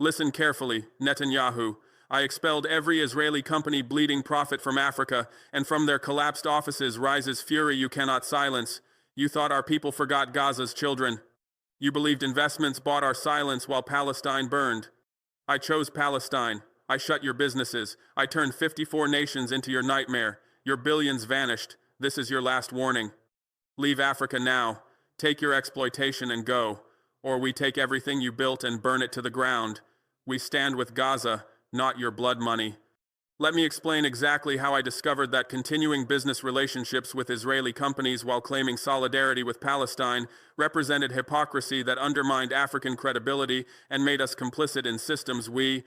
Listen carefully, Netanyahu. I expelled every Israeli company bleeding profit from Africa, and from their collapsed offices rises fury you cannot silence. You thought our people forgot Gaza's children. You believed investments bought our silence while Palestine burned. I chose Palestine. I shut your businesses. I turned 54 nations into your nightmare. Your billions vanished. This is your last warning. Leave Africa now. Take your exploitation and go. Or we take everything you built and burn it to the ground. We stand with Gaza, not your blood money. Let me explain exactly how I discovered that continuing business relationships with Israeli companies while claiming solidarity with Palestine represented hypocrisy that undermined African credibility and made us complicit in systems we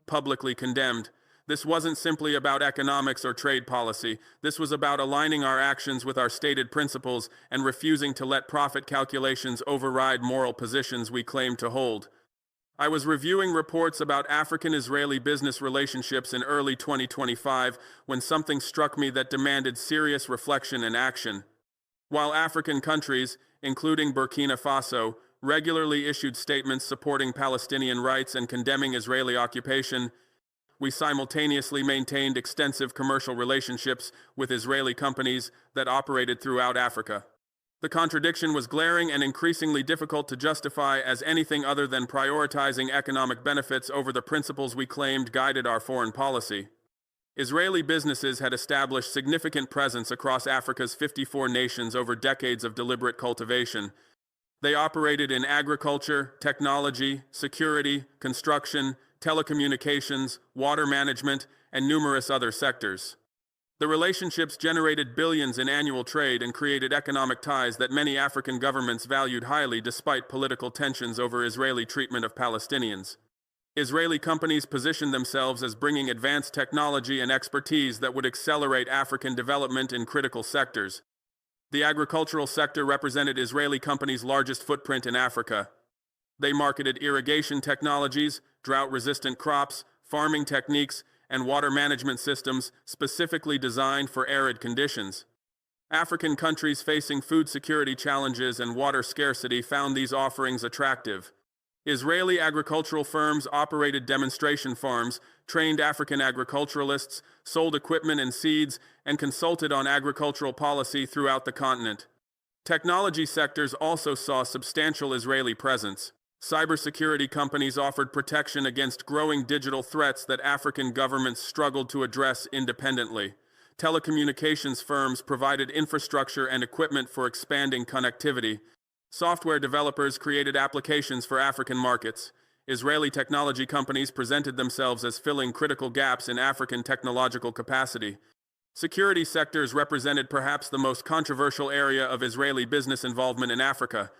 publicly condemned. This wasn't simply about economics or trade policy. This was about aligning our actions with our stated principles and refusing to let profit calculations override moral positions we claim to hold. I was reviewing reports about African-Israeli business relationships in early 2025 when something struck me that demanded serious reflection and action. While African countries, including Burkina Faso, regularly issued statements supporting Palestinian rights and condemning Israeli occupation, we simultaneously maintained extensive commercial relationships with Israeli companies that operated throughout Africa. The contradiction was glaring and increasingly difficult to justify as anything other than prioritizing economic benefits over the principles we claimed guided our foreign policy. Israeli businesses had established significant presence across Africa's 54 nations over decades of deliberate cultivation. They operated in agriculture, technology, security, construction, telecommunications, water management, and numerous other sectors. The relationships generated billions in annual trade and created economic ties that many African governments valued highly despite political tensions over Israeli treatment of Palestinians. Israeli companies positioned themselves as bringing advanced technology and expertise that would accelerate African development in critical sectors. The agricultural sector represented Israeli companies' largest footprint in Africa. They marketed irrigation technologies, drought-resistant crops, farming techniques, and water management systems specifically designed for arid conditions. African countries facing food security challenges and water scarcity found these offerings attractive. Israeli agricultural firms operated demonstration farms, trained African agriculturalists, sold equipment and seeds, and consulted on agricultural policy throughout the continent. Technology sectors also saw substantial Israeli presence. Cybersecurity companies offered protection against growing digital threats that African governments struggled to address independently. Telecommunications firms provided infrastructure and equipment for expanding connectivity. Software developers created applications for African markets. Israeli technology companies presented themselves as filling critical gaps in African technological capacity. Security sectors represented perhaps the most controversial area of Israeli business involvement in Africa.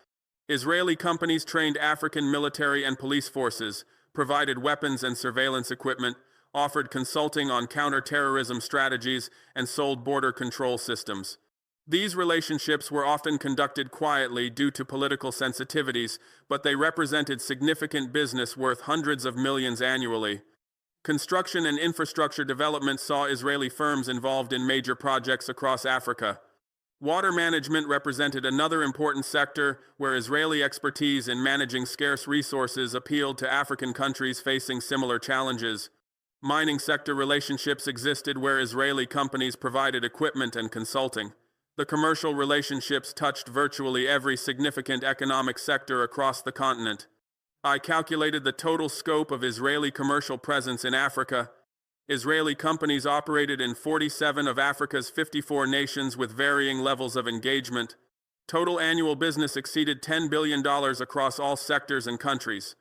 Israeli companies trained African military and police forces, provided weapons and surveillance equipment, offered consulting on counter-terrorism strategies, and sold border control systems. These relationships were often conducted quietly due to political sensitivities, but they represented significant business worth hundreds of millions annually. Construction and infrastructure development saw Israeli firms involved in major projects across Africa. Water management represented another important sector where Israeli expertise in managing scarce resources appealed to African countries facing similar challenges. Mining sector relationships existed where Israeli companies provided equipment and consulting. The commercial relationships touched virtually every significant economic sector across the continent. I calculated the total scope of Israeli commercial presence in Africa. Israeli companies operated in 47 of Africa's 54 nations with varying levels of engagement. Total annual business exceeded $10 billion across all sectors and countries.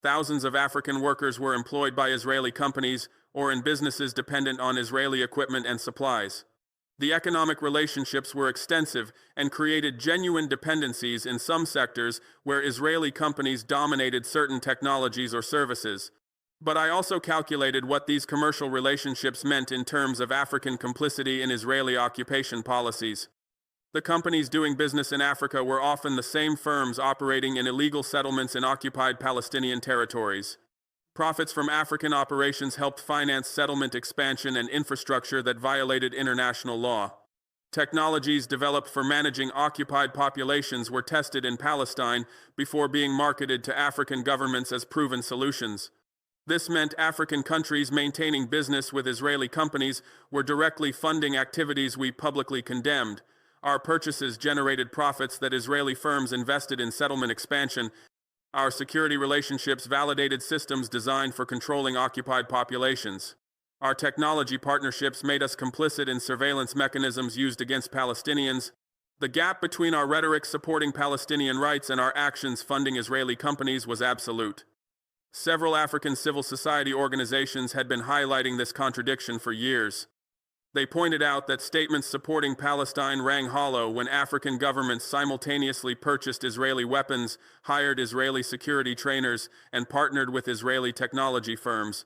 Thousands of African workers were employed by Israeli companies or in businesses dependent on Israeli equipment and supplies. The economic relationships were extensive and created genuine dependencies in some sectors where Israeli companies dominated certain technologies or services. But I also calculated what these commercial relationships meant in terms of African complicity in Israeli occupation policies. The companies doing business in Africa were often the same firms operating in illegal settlements in occupied Palestinian territories. Profits from African operations helped finance settlement expansion and infrastructure that violated international law. Technologies developed for managing occupied populations were tested in Palestine before being marketed to African governments as proven solutions. This meant African countries maintaining business with Israeli companies were directly funding activities we publicly condemned. Our purchases generated profits that Israeli firms invested in settlement expansion. Our security relationships validated systems designed for controlling occupied populations. Our technology partnerships made us complicit in surveillance mechanisms used against Palestinians. The gap between our rhetoric supporting Palestinian rights and our actions funding Israeli companies was absolute. Several African civil society organizations had been highlighting this contradiction for years. They pointed out that statements supporting Palestine rang hollow when African governments simultaneously purchased Israeli weapons, hired Israeli security trainers, and partnered with Israeli technology firms.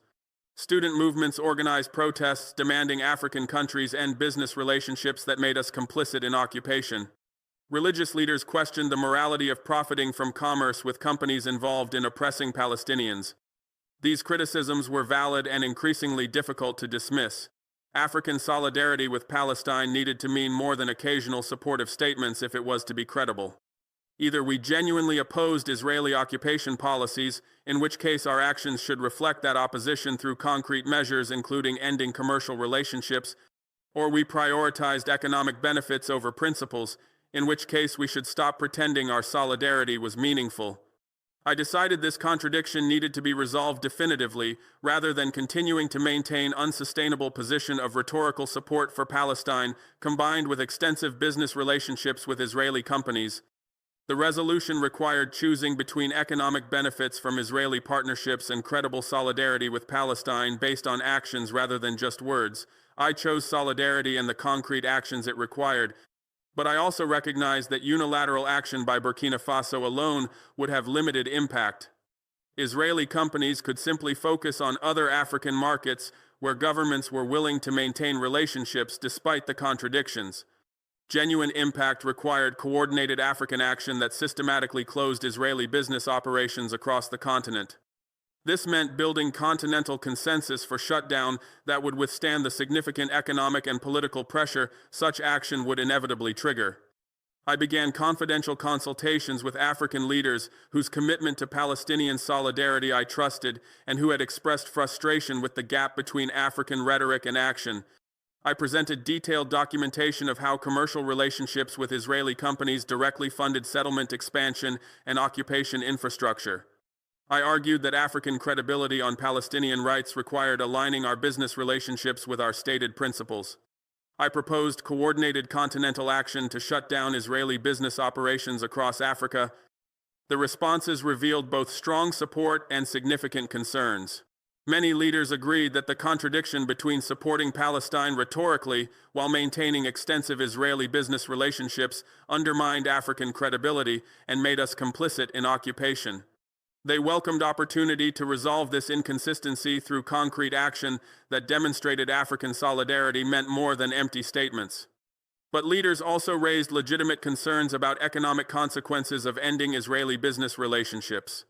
Student movements organized protests demanding African countries end business relationships that made us complicit in occupation. Religious leaders questioned the morality of profiting from commerce with companies involved in oppressing Palestinians. These criticisms were valid and increasingly difficult to dismiss. African solidarity with Palestine needed to mean more than occasional supportive statements if it was to be credible. Either we genuinely opposed Israeli occupation policies, in which case our actions should reflect that opposition through concrete measures including ending commercial relationships, or we prioritized economic benefits over principles, in which case we should stop pretending our solidarity was meaningful. I decided this contradiction needed to be resolved definitively, rather than continuing to maintain unsustainable position of rhetorical support for Palestine, combined with extensive business relationships with Israeli companies. The resolution required choosing between economic benefits from Israeli partnerships and credible solidarity with Palestine based on actions rather than just words. I chose solidarity and the concrete actions it required, but I also recognized that unilateral action by Burkina Faso alone would have limited impact. Israeli companies could simply focus on other African markets where governments were willing to maintain relationships despite the contradictions. Genuine impact required coordinated African action that systematically closed Israeli business operations across the continent. This meant building continental consensus for shutdown that would withstand the significant economic and political pressure such action would inevitably trigger. I began confidential consultations with African leaders whose commitment to Palestinian solidarity I trusted and who had expressed frustration with the gap between African rhetoric and action. I presented detailed documentation of how commercial relationships with Israeli companies directly funded settlement expansion and occupation infrastructure. I argued that African credibility on Palestinian rights required aligning our business relationships with our stated principles. I proposed coordinated continental action to shut down Israeli business operations across Africa. The responses revealed both strong support and significant concerns. Many leaders agreed that the contradiction between supporting Palestine rhetorically while maintaining extensive Israeli business relationships undermined African credibility and made us complicit in occupation. They welcomed opportunity to resolve this inconsistency through concrete action that demonstrated African solidarity meant more than empty statements. But leaders also raised legitimate concerns about economic consequences of ending Israeli business relationships.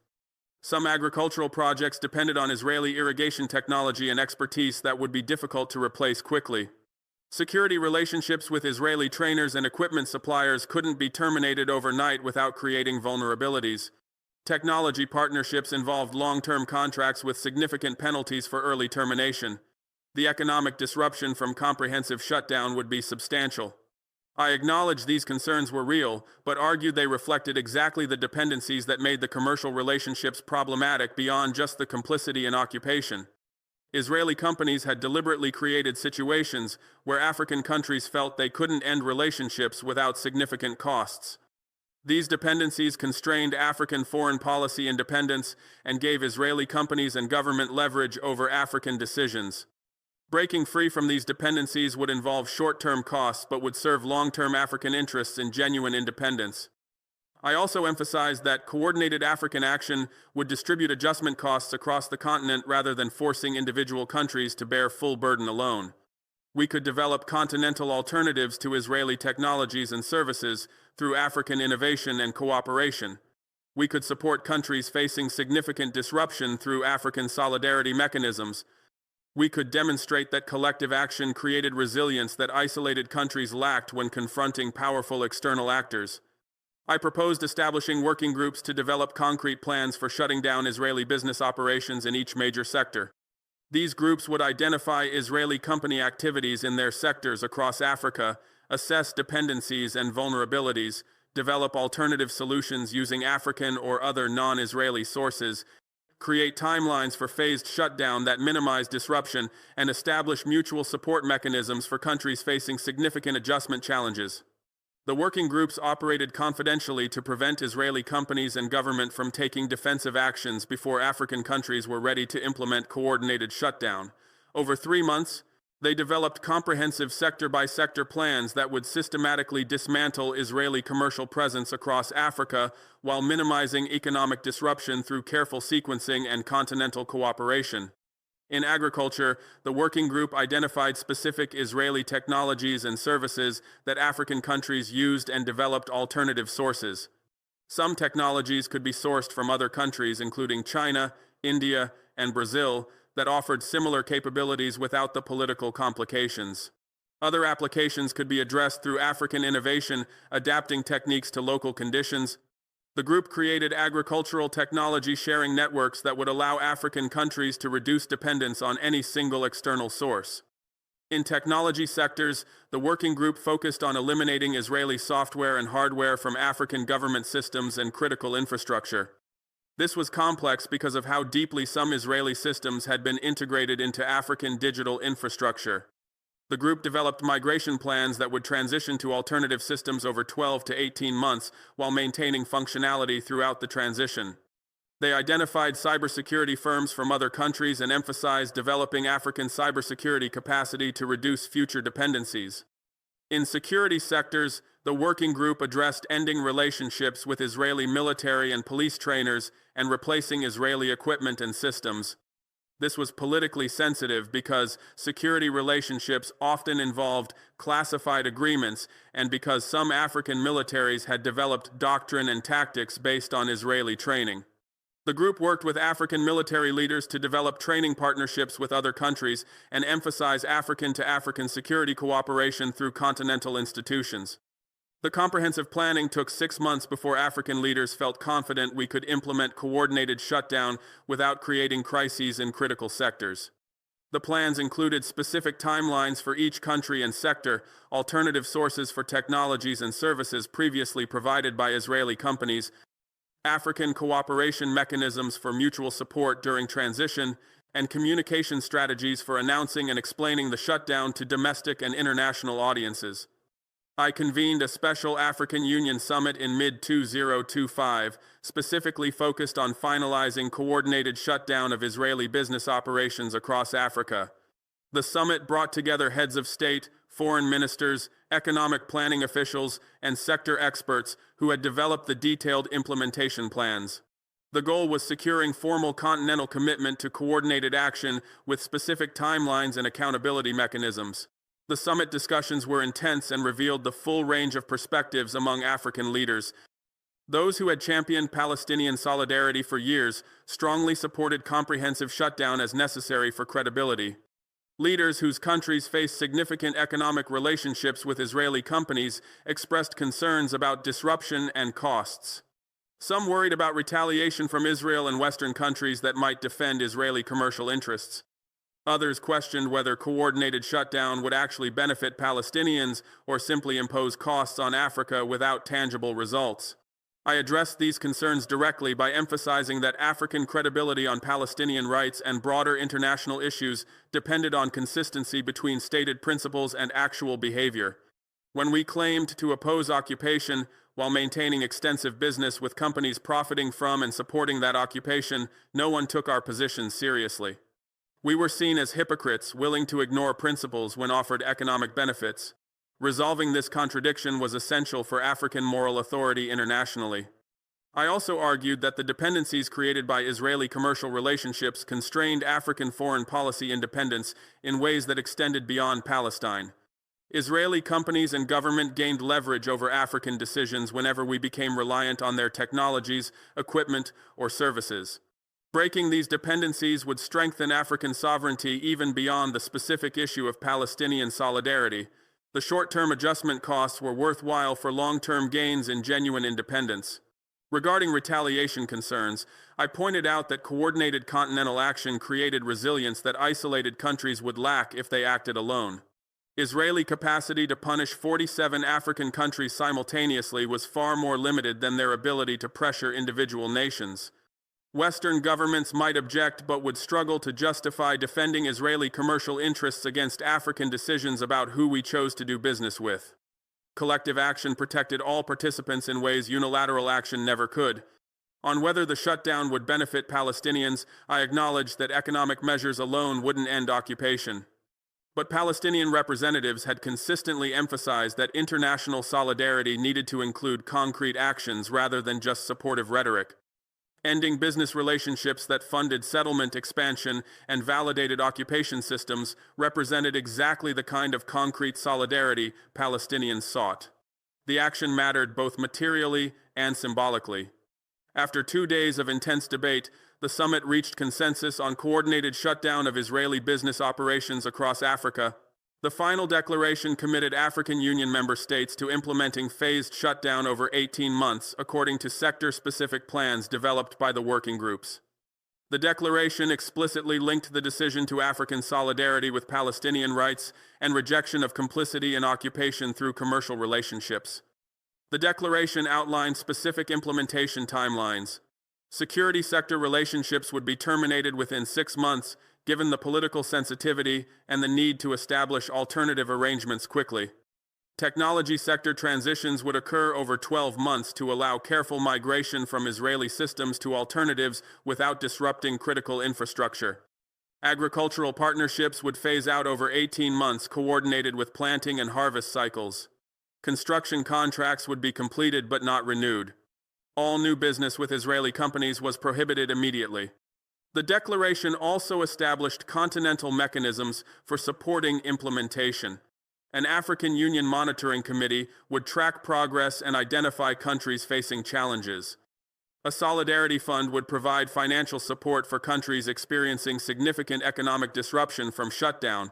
Some agricultural projects depended on Israeli irrigation technology and expertise that would be difficult to replace quickly. Security relationships with Israeli trainers and equipment suppliers couldn't be terminated overnight without creating vulnerabilities. Technology partnerships involved long-term contracts with significant penalties for early termination. The economic disruption from comprehensive shutdown would be substantial. I acknowledged these concerns were real, but argued they reflected exactly the dependencies that made the commercial relationships problematic beyond just the complicity in occupation. Israeli companies had deliberately created situations where African countries felt they couldn't end relationships without significant costs. These dependencies constrained African foreign policy independence and gave Israeli companies and government leverage over African decisions. Breaking free from these dependencies would involve short-term costs but would serve long-term African interests in genuine independence. I also emphasized that coordinated African action would distribute adjustment costs across the continent rather than forcing individual countries to bear full burden alone. We could develop continental alternatives to Israeli technologies and services through African innovation and cooperation. We could support countries facing significant disruption through African solidarity mechanisms. We could demonstrate that collective action created resilience that isolated countries lacked when confronting powerful external actors. I proposed establishing working groups to develop concrete plans for shutting down Israeli business operations in each major sector. These groups would identify Israeli company activities in their sectors across Africa, assess dependencies and vulnerabilities, develop alternative solutions using African or other non-Israeli sources, create timelines for phased shutdown that minimize disruption, and establish mutual support mechanisms for countries facing significant adjustment challenges. The working groups operated confidentially to prevent Israeli companies and government from taking defensive actions before African countries were ready to implement coordinated shutdown. Over 3 months, they developed comprehensive sector-by-sector plans that would systematically dismantle Israeli commercial presence across Africa while minimizing economic disruption through careful sequencing and continental cooperation. In agriculture, the working group identified specific Israeli technologies and services that African countries used and developed alternative sources. Some technologies could be sourced from other countries, including China, India, and Brazil, that offered similar capabilities without the political complications. Other applications could be addressed through African innovation, adapting techniques to local conditions. The group created agricultural technology sharing networks that would allow African countries to reduce dependence on any single external source. In technology sectors, the working group focused on eliminating Israeli software and hardware from African government systems and critical infrastructure. This was complex because of how deeply some Israeli systems had been integrated into African digital infrastructure. The group developed migration plans that would transition to alternative systems over 12 to 18 months while maintaining functionality throughout the transition. They identified cybersecurity firms from other countries and emphasized developing African cybersecurity capacity to reduce future dependencies. In security sectors, the working group addressed ending relationships with Israeli military and police trainers and replacing Israeli equipment and systems. This was politically sensitive because security relationships often involved classified agreements and because some African militaries had developed doctrine and tactics based on Israeli training. The group worked with African military leaders to develop training partnerships with other countries and emphasize African-to-African security cooperation through continental institutions. The comprehensive planning took 6 months before African leaders felt confident we could implement coordinated shutdown without creating crises in critical sectors. The plans included specific timelines for each country and sector, alternative sources for technologies and services previously provided by Israeli companies, African cooperation mechanisms for mutual support during transition, and communication strategies for announcing and explaining the shutdown to domestic and international audiences. I convened a special African Union summit in mid-2025, specifically focused on finalizing coordinated shutdown of Israeli business operations across Africa. The summit brought together heads of state, foreign ministers, economic planning officials, and sector experts who had developed the detailed implementation plans. The goal was securing formal continental commitment to coordinated action with specific timelines and accountability mechanisms. The summit discussions were intense and revealed the full range of perspectives among African leaders. Those who had championed Palestinian solidarity for years strongly supported comprehensive shutdown as necessary for credibility. Leaders whose countries faced significant economic relationships with Israeli companies expressed concerns about disruption and costs. Some worried about retaliation from Israel and Western countries that might defend Israeli commercial interests. Others questioned whether coordinated shutdown would actually benefit Palestinians or simply impose costs on Africa without tangible results. I addressed these concerns directly by emphasizing that African credibility on Palestinian rights and broader international issues depended on consistency between stated principles and actual behavior. When we claimed to oppose occupation while maintaining extensive business with companies profiting from and supporting that occupation, no one took our position seriously. We were seen as hypocrites willing to ignore principles when offered economic benefits. Resolving this contradiction was essential for African moral authority internationally. I also argued that the dependencies created by Israeli commercial relationships constrained African foreign policy independence in ways that extended beyond Palestine. Israeli companies and government gained leverage over African decisions whenever we became reliant on their technologies, equipment, or services. Breaking these dependencies would strengthen African sovereignty even beyond the specific issue of Palestinian solidarity. The short-term adjustment costs were worthwhile for long-term gains in genuine independence. Regarding retaliation concerns, I pointed out that coordinated continental action created resilience that isolated countries would lack if they acted alone. Israeli capacity to punish 47 African countries simultaneously was far more limited than their ability to pressure individual nations. Western governments might object but would struggle to justify defending Israeli commercial interests against African decisions about who we chose to do business with. Collective action protected all participants in ways unilateral action never could. On whether the shutdown would benefit Palestinians, I acknowledged that economic measures alone wouldn't end occupation. But Palestinian representatives had consistently emphasized that international solidarity needed to include concrete actions rather than just supportive rhetoric. Ending business relationships that funded settlement expansion and validated occupation systems represented exactly the kind of concrete solidarity Palestinians sought. The action mattered both materially and symbolically. After 2 days of intense debate, the summit reached consensus on coordinated shutdown of Israeli business operations across Africa. The final declaration committed African Union member states to implementing phased shutdown over 18 months, according to sector-specific plans developed by the working groups. The declaration explicitly linked the decision to African solidarity with Palestinian rights and rejection of complicity in occupation through commercial relationships. The declaration outlined specific implementation timelines. Security sector relationships would be terminated within 6 months, given the political sensitivity and the need to establish alternative arrangements quickly. Technology sector transitions would occur over 12 months to allow careful migration from Israeli systems to alternatives without disrupting critical infrastructure. Agricultural partnerships would phase out over 18 months, coordinated with planting and harvest cycles. Construction contracts would be completed but not renewed. All new business with Israeli companies was prohibited immediately. The declaration also established continental mechanisms for supporting implementation. An African Union monitoring committee would track progress and identify countries facing challenges. A solidarity fund would provide financial support for countries experiencing significant economic disruption from shutdown.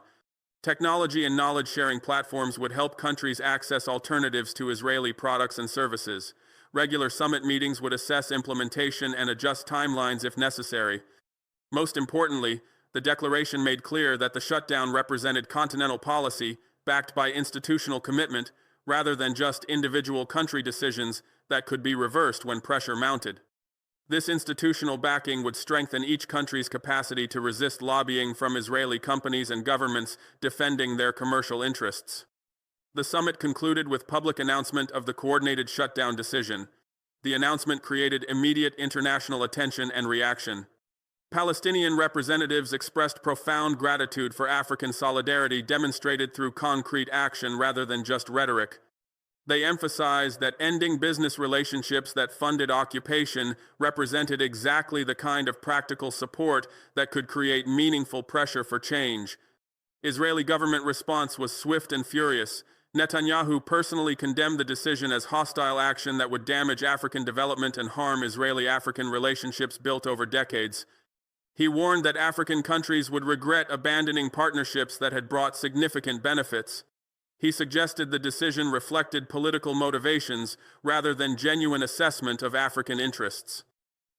Technology and knowledge-sharing platforms would help countries access alternatives to Israeli products and services. Regular summit meetings would assess implementation and adjust timelines if necessary. Most importantly, the declaration made clear that the shutdown represented continental policy backed by institutional commitment rather than just individual country decisions that could be reversed when pressure mounted. This institutional backing would strengthen each country's capacity to resist lobbying from Israeli companies and governments defending their commercial interests. The summit concluded with public announcement of the coordinated shutdown decision. The announcement created immediate international attention and reaction. Palestinian representatives expressed profound gratitude for African solidarity demonstrated through concrete action rather than just rhetoric. They emphasized that ending business relationships that funded occupation represented exactly the kind of practical support that could create meaningful pressure for change. Israeli government response was swift and furious. Netanyahu personally condemned the decision as hostile action that would damage African development and harm Israeli-African relationships built over decades. He warned that African countries would regret abandoning partnerships that had brought significant benefits. He suggested the decision reflected political motivations rather than genuine assessment of African interests.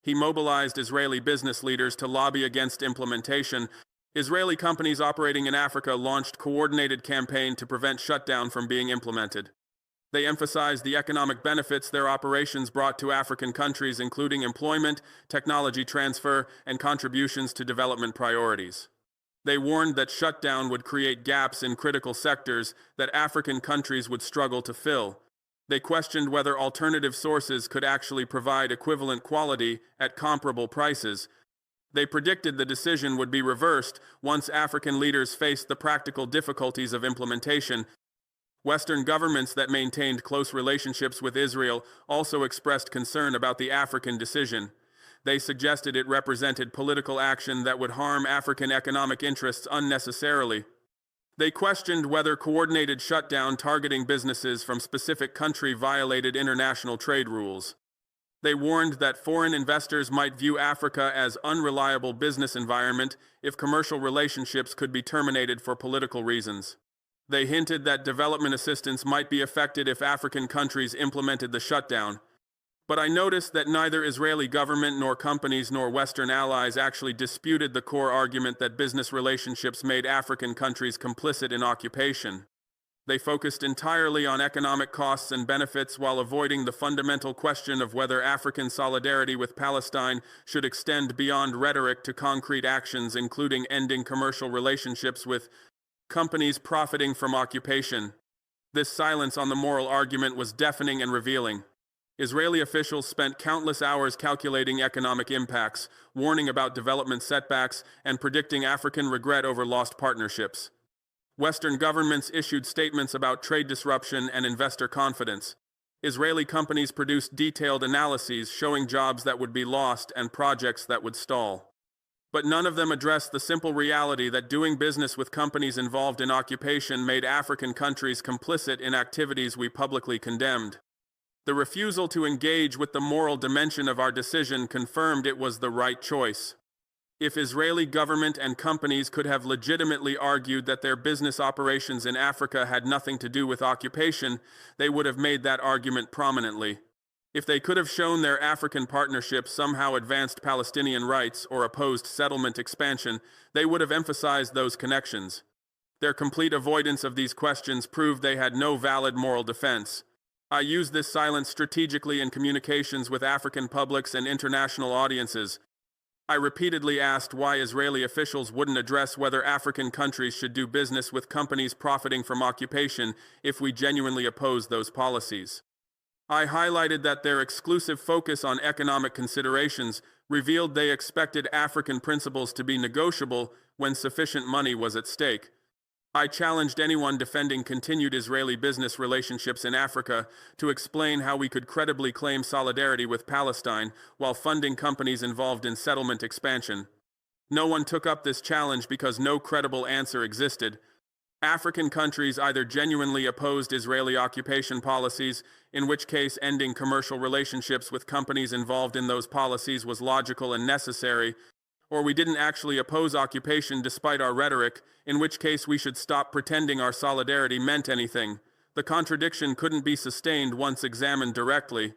He mobilized Israeli business leaders to lobby against implementation. Israeli companies operating in Africa launched a coordinated campaign to prevent shutdown from being implemented. They emphasized the economic benefits their operations brought to African countries, including employment, technology transfer, and contributions to development priorities. They warned that shutdown would create gaps in critical sectors that African countries would struggle to fill. They questioned whether alternative sources could actually provide equivalent quality at comparable prices. They predicted the decision would be reversed once African leaders faced the practical difficulties of implementation. Western governments that maintained close relationships with Israel also expressed concern about the African decision. They suggested it represented political action that would harm African economic interests unnecessarily. They questioned whether coordinated shutdown targeting businesses from specific country violated international trade rules. They warned that foreign investors might view Africa as unreliable business environment if commercial relationships could be terminated for political reasons. They hinted that development assistance might be affected if African countries implemented the shutdown. But I noticed that neither Israeli government nor companies nor Western allies actually disputed the core argument that business relationships made African countries complicit in occupation. They focused entirely on economic costs and benefits while avoiding the fundamental question of whether African solidarity with Palestine should extend beyond rhetoric to concrete actions, including ending commercial relationships with companies profiting from occupation. This silence on the moral argument was deafening and revealing. Israeli officials spent countless hours calculating economic impacts, warning about development setbacks, and predicting African regret over lost partnerships. Western governments issued statements about trade disruption and investor confidence. Israeli companies produced detailed analyses showing jobs that would be lost and projects that would stall. But none of them addressed the simple reality that doing business with companies involved in occupation made African countries complicit in activities we publicly condemned. The refusal to engage with the moral dimension of our decision confirmed it was the right choice. If Israeli government and companies could have legitimately argued that their business operations in Africa had nothing to do with occupation, they would have made that argument prominently. If they could have shown their African partnership somehow advanced Palestinian rights or opposed settlement expansion, they would have emphasized those connections. Their complete avoidance of these questions proved they had no valid moral defense. I used this silence strategically in communications with African publics and international audiences. I repeatedly asked why Israeli officials wouldn't address whether African countries should do business with companies profiting from occupation if we genuinely oppose those policies. I highlighted that their exclusive focus on economic considerations revealed they expected African principles to be negotiable when sufficient money was at stake. I challenged anyone defending continued Israeli business relationships in Africa to explain how we could credibly claim solidarity with Palestine while funding companies involved in settlement expansion. No one took up this challenge because no credible answer existed. African countries either genuinely opposed Israeli occupation policies, in which case ending commercial relationships with companies involved in those policies was logical and necessary, or we didn't actually oppose occupation despite our rhetoric, in which case we should stop pretending our solidarity meant anything. The contradiction couldn't be sustained once examined directly.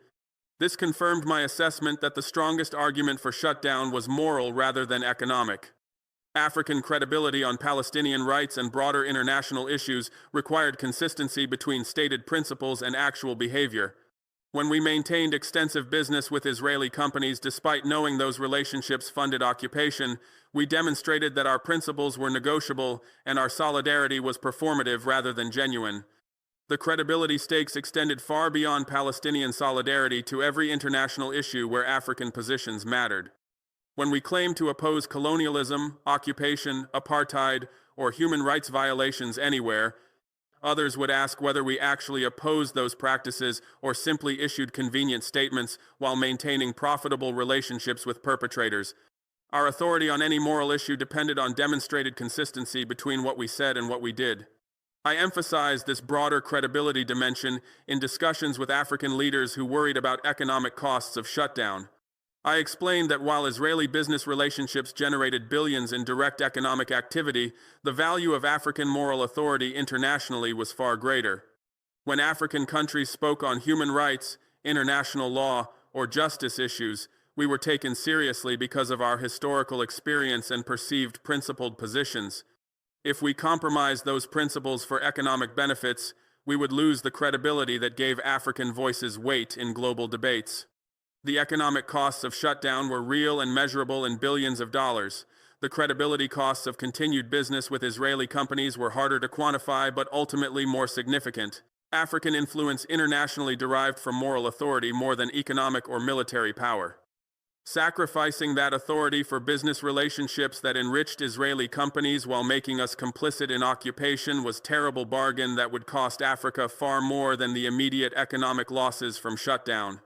This confirmed my assessment that the strongest argument for shutdown was moral rather than economic. African credibility on Palestinian rights and broader international issues required consistency between stated principles and actual behavior. When we maintained extensive business with Israeli companies despite knowing those relationships funded occupation, we demonstrated that our principles were negotiable and our solidarity was performative rather than genuine. The credibility stakes extended far beyond Palestinian solidarity to every international issue where African positions mattered. When we claimed to oppose colonialism, occupation, apartheid, or human rights violations anywhere, others would ask whether we actually opposed those practices or simply issued convenient statements while maintaining profitable relationships with perpetrators. Our authority on any moral issue depended on demonstrated consistency between what we said and what we did. I emphasized this broader credibility dimension in discussions with African leaders who worried about economic costs of shutdown. I explained that while Israeli business relationships generated billions in direct economic activity, the value of African moral authority internationally was far greater. When African countries spoke on human rights, international law, or justice issues, we were taken seriously because of our historical experience and perceived principled positions. If we compromised those principles for economic benefits, we would lose the credibility that gave African voices weight in global debates. The economic costs of shutdown were real and measurable in billions of dollars. The credibility costs of continued business with Israeli companies were harder to quantify but ultimately more significant. African influence internationally derived from moral authority more than economic or military power. Sacrificing that authority for business relationships that enriched Israeli companies while making us complicit in occupation was a terrible bargain that would cost Africa far more than the immediate economic losses from shutdown.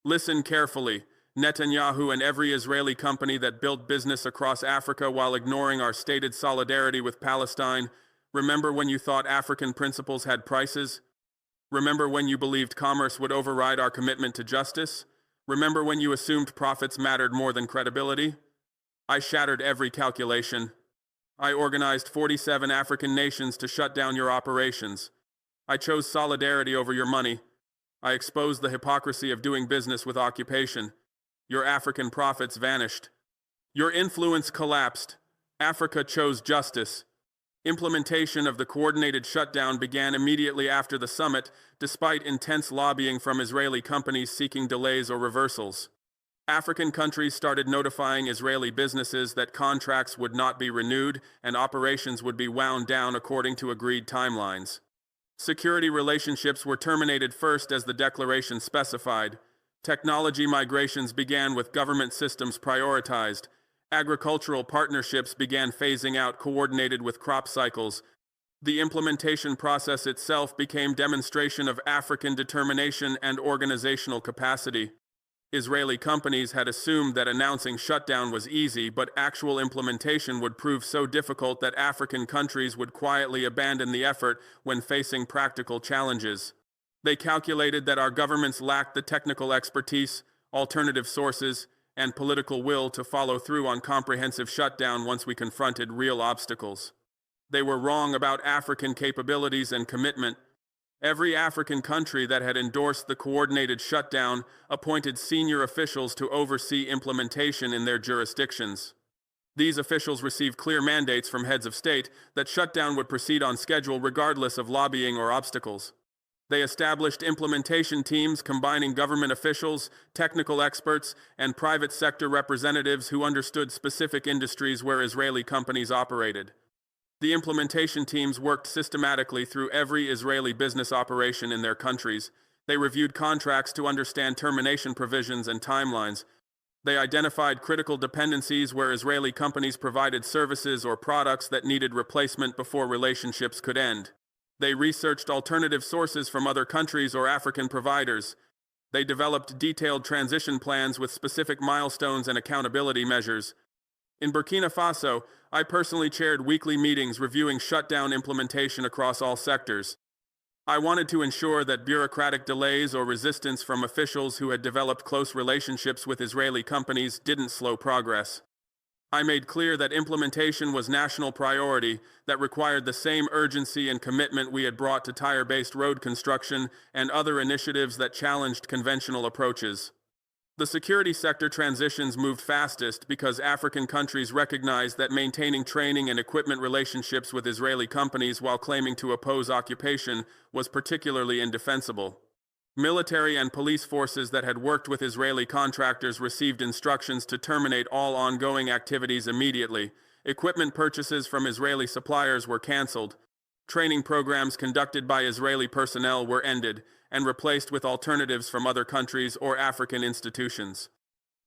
Listen carefully. Netanyahu and every Israeli company that built business across Africa while ignoring our stated solidarity with Palestine. Remember when you thought African principles had prices? Remember when you believed commerce would override our commitment to justice? Remember when you assumed profits mattered more than credibility? I shattered every calculation. I organized 47 African nations to shut down your operations. I chose solidarity over your money. I exposed the hypocrisy of doing business with occupation. Your African profits vanished. Your influence collapsed. Africa chose justice. Implementation of the coordinated shutdown began immediately after the summit, despite intense lobbying from Israeli companies seeking delays or reversals. African countries started notifying Israeli businesses that contracts would not be renewed and operations would be wound down according to agreed timelines. Security relationships were terminated first as the declaration specified. Technology migrations began with government systems prioritized. Agricultural partnerships began phasing out coordinated with crop cycles. The implementation process itself became demonstration of African determination and organizational capacity. Israeli companies had assumed that announcing shutdown was easy, but actual implementation would prove so difficult that African countries would quietly abandon the effort when facing practical challenges. They calculated that our governments lacked the technical expertise, alternative sources, and political will to follow through on comprehensive shutdown once we confronted real obstacles. They were wrong about African capabilities and commitment. Every African country that had endorsed the coordinated shutdown appointed senior officials to oversee implementation in their jurisdictions. These officials received clear mandates from heads of state that shutdown would proceed on schedule regardless of lobbying or obstacles. They established implementation teams combining government officials, technical experts, and private sector representatives who understood specific industries where Israeli companies operated. The implementation teams worked systematically through every Israeli business operation in their countries. They reviewed contracts to understand termination provisions and timelines. They identified critical dependencies where Israeli companies provided services or products that needed replacement before relationships could end. They researched alternative sources from other countries or African providers. They developed detailed transition plans with specific milestones and accountability measures. In Burkina Faso, I personally chaired weekly meetings reviewing shutdown implementation across all sectors. I wanted to ensure that bureaucratic delays or resistance from officials who had developed close relationships with Israeli companies didn't slow progress. I made clear that implementation was national priority that required the same urgency and commitment we had brought to tire-based road construction and other initiatives that challenged conventional approaches. The security sector transitions moved fastest because African countries recognized that maintaining training and equipment relationships with Israeli companies while claiming to oppose occupation was particularly indefensible. Military and police forces that had worked with Israeli contractors received instructions to terminate all ongoing activities immediately. Equipment purchases from Israeli suppliers were canceled. Training programs conducted by Israeli personnel were ended and replaced with alternatives from other countries or African institutions.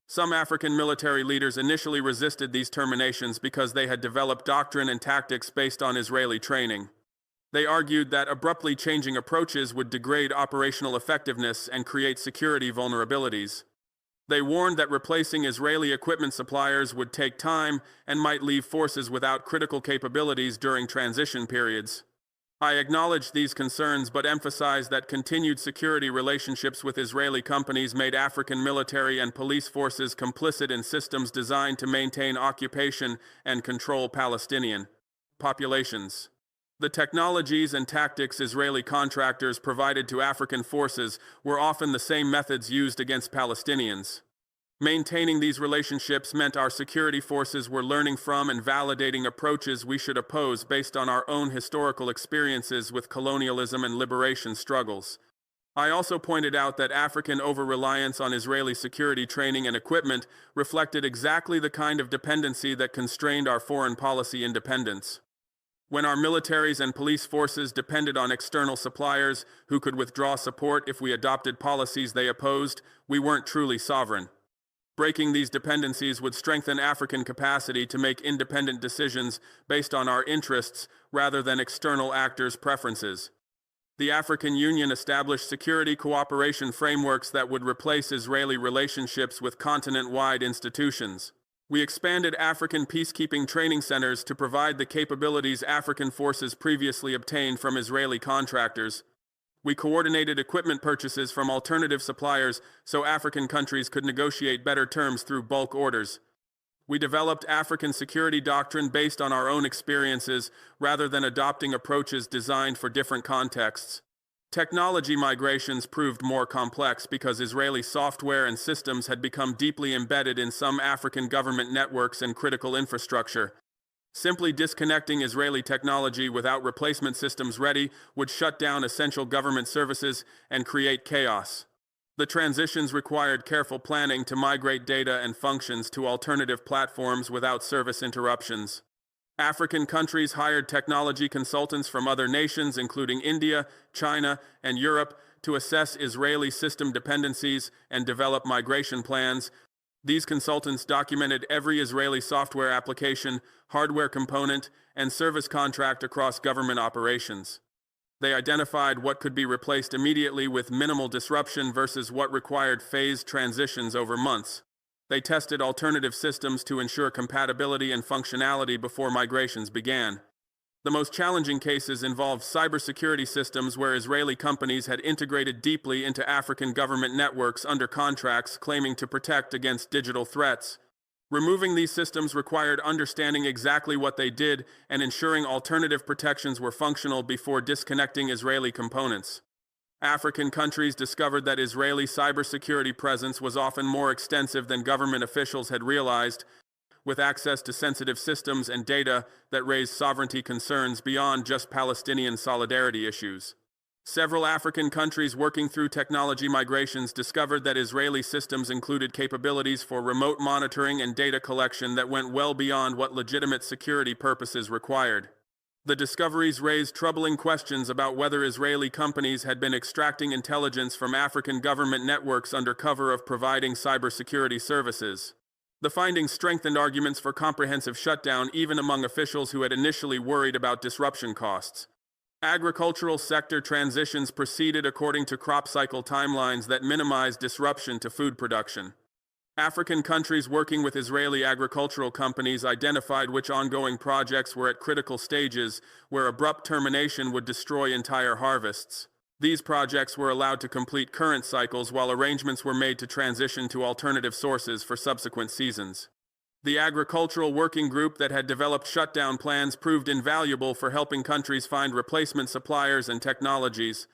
Some African military leaders initially resisted these terminations because they had developed doctrine and tactics based on Israeli training. They argued that abruptly changing approaches would degrade operational effectiveness and create security vulnerabilities. They warned that replacing Israeli equipment suppliers would take time and might leave forces without critical capabilities during transition periods. I acknowledged these concerns but emphasized that continued security relationships with Israeli companies made African military and police forces complicit in systems designed to maintain occupation and control Palestinian populations. The technologies and tactics Israeli contractors provided to African forces were often the same methods used against Palestinians. Maintaining these relationships meant our security forces were learning from and validating approaches we should oppose based on our own historical experiences with colonialism and liberation struggles. I also pointed out that African over-reliance on Israeli security training and equipment reflected exactly the kind of dependency that constrained our foreign policy independence. When our militaries and police forces depended on external suppliers who could withdraw support if we adopted policies they opposed, we weren't truly sovereign. Breaking these dependencies would strengthen African capacity to make independent decisions based on our interests rather than external actors' preferences. The African Union established security cooperation frameworks that would replace Israeli relationships with continent-wide institutions. We expanded African peacekeeping training centers to provide the capabilities African forces previously obtained from Israeli contractors. We coordinated equipment purchases from alternative suppliers so African countries could negotiate better terms through bulk orders. We developed African security doctrine based on our own experiences rather than adopting approaches designed for different contexts. Technology migrations proved more complex because Israeli software and systems had become deeply embedded in some African government networks and critical infrastructure. Simply disconnecting Israeli technology without replacement systems ready would shut down essential government services and create chaos. The transitions required careful planning to migrate data and functions to alternative platforms without service interruptions. African countries hired technology consultants from other nations, including India, China, and Europe, to assess Israeli system dependencies and develop migration plans. These consultants documented every Israeli software application, hardware component, and service contract across government operations. They identified what could be replaced immediately with minimal disruption versus what required phased transitions over months. They tested alternative systems to ensure compatibility and functionality before migrations began. The most challenging cases involved cybersecurity systems where Israeli companies had integrated deeply into African government networks under contracts claiming to protect against digital threats. Removing these systems required understanding exactly what they did and ensuring alternative protections were functional before disconnecting Israeli components. African countries discovered that Israeli cybersecurity presence was often more extensive than government officials had realized, with access to sensitive systems and data that raised sovereignty concerns beyond just Palestinian solidarity issues. Several African countries working through technology migrations discovered that Israeli systems included capabilities for remote monitoring and data collection that went well beyond what legitimate security purposes required. The discoveries raised troubling questions about whether Israeli companies had been extracting intelligence from African government networks under cover of providing cybersecurity services. The findings strengthened arguments for comprehensive shutdown even among officials who had initially worried about disruption costs. Agricultural sector transitions proceeded according to crop cycle timelines that minimized disruption to food production. African countries working with Israeli agricultural companies identified which ongoing projects were at critical stages where abrupt termination would destroy entire harvests. These projects were allowed to complete current cycles while arrangements were made to transition to alternative sources for subsequent seasons. The agricultural working group that had developed shutdown plans proved invaluable for helping countries find replacement suppliers and technologies.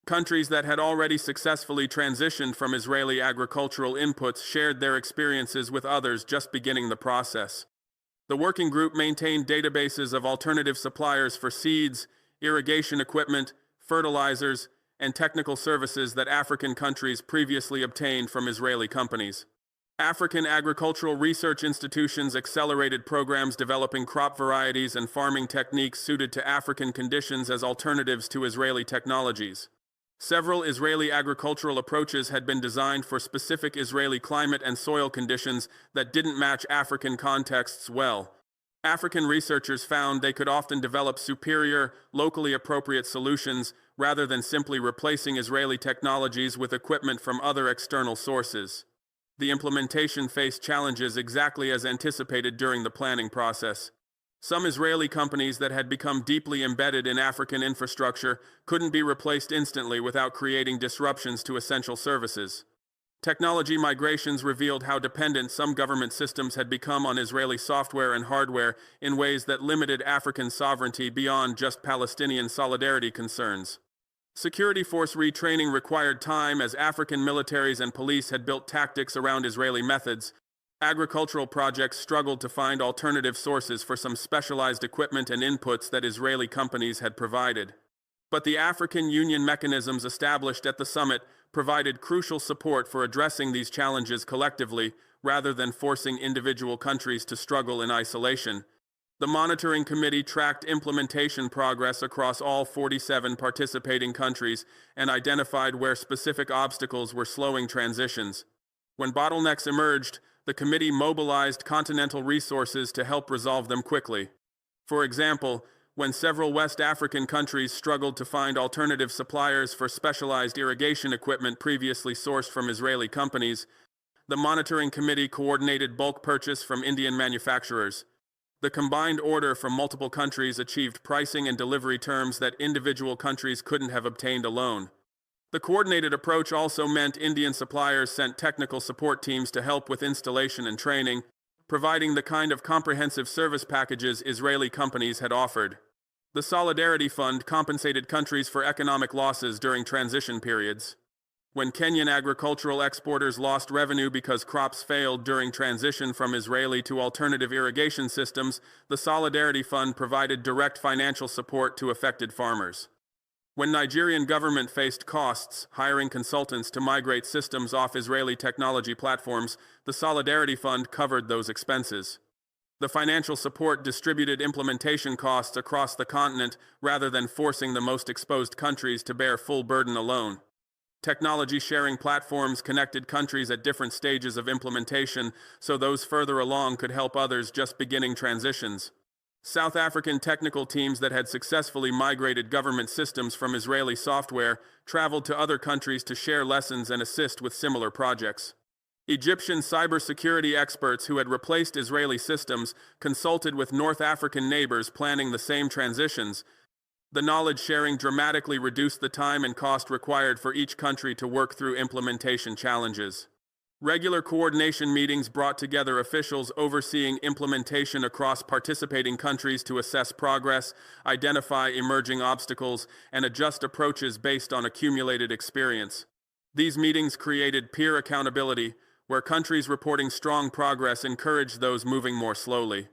Countries that had already successfully transitioned from Israeli agricultural inputs shared their experiences with others just beginning the process. The working group maintained databases of alternative suppliers for seeds, irrigation equipment, fertilizers, and technical services that African countries previously obtained from Israeli companies. African agricultural research institutions accelerated programs developing crop varieties and farming techniques suited to African conditions as alternatives to Israeli technologies. Several Israeli agricultural approaches had been designed for specific Israeli climate and soil conditions that didn't match African contexts well. African researchers found they could often develop superior, locally appropriate solutions rather than simply replacing Israeli technologies with equipment from other external sources. The implementation faced challenges exactly as anticipated during the planning process. Some Israeli companies that had become deeply embedded in African infrastructure couldn't be replaced instantly without creating disruptions to essential services. Technology migrations revealed how dependent some government systems had become on Israeli software and hardware in ways that limited African sovereignty beyond just Palestinian solidarity concerns. Security force retraining required time as African militaries and police had built tactics around Israeli methods. Agricultural projects struggled to find alternative sources for some specialized equipment and inputs that Israeli companies had provided. But the African Union mechanisms established at the summit provided crucial support for addressing these challenges collectively rather than forcing individual countries to struggle in isolation. The monitoring committee tracked implementation progress across all 47 participating countries and identified where specific obstacles were slowing transitions. When bottlenecks emerged, the committee mobilized continental resources to help resolve them quickly. For example, when several West African countries struggled to find alternative suppliers for specialized irrigation equipment previously sourced from Israeli companies, the monitoring committee coordinated bulk purchase from Indian manufacturers. The combined order from multiple countries achieved pricing and delivery terms that individual countries couldn't have obtained alone. The coordinated approach also meant Indian suppliers sent technical support teams to help with installation and training. providing the kind of comprehensive service packages Israeli companies had offered. The Solidarity Fund compensated countries for economic losses during transition periods. When Kenyan agricultural exporters lost revenue because crops failed during transition from Israeli to alternative irrigation systems, the Solidarity Fund provided direct financial support to affected farmers. When Nigerian government faced costs hiring consultants to migrate systems off Israeli technology platforms, the Solidarity Fund covered those expenses. The financial support distributed implementation costs across the continent rather than forcing the most exposed countries to bear full burden alone. Technology sharing platforms connected countries at different stages of implementation, so those further along could help others just beginning transitions. South African technical teams that had successfully migrated government systems from Israeli software traveled to other countries to share lessons and assist with similar projects. Egyptian cybersecurity experts who had replaced Israeli systems consulted with North African neighbors planning the same transitions. The knowledge sharing dramatically reduced the time and cost required for each country to work through implementation challenges. Regular coordination meetings brought together officials overseeing implementation across participating countries to assess progress, identify emerging obstacles, and adjust approaches based on accumulated experience. These meetings created peer accountability, where countries reporting strong progress encouraged those moving more slowly.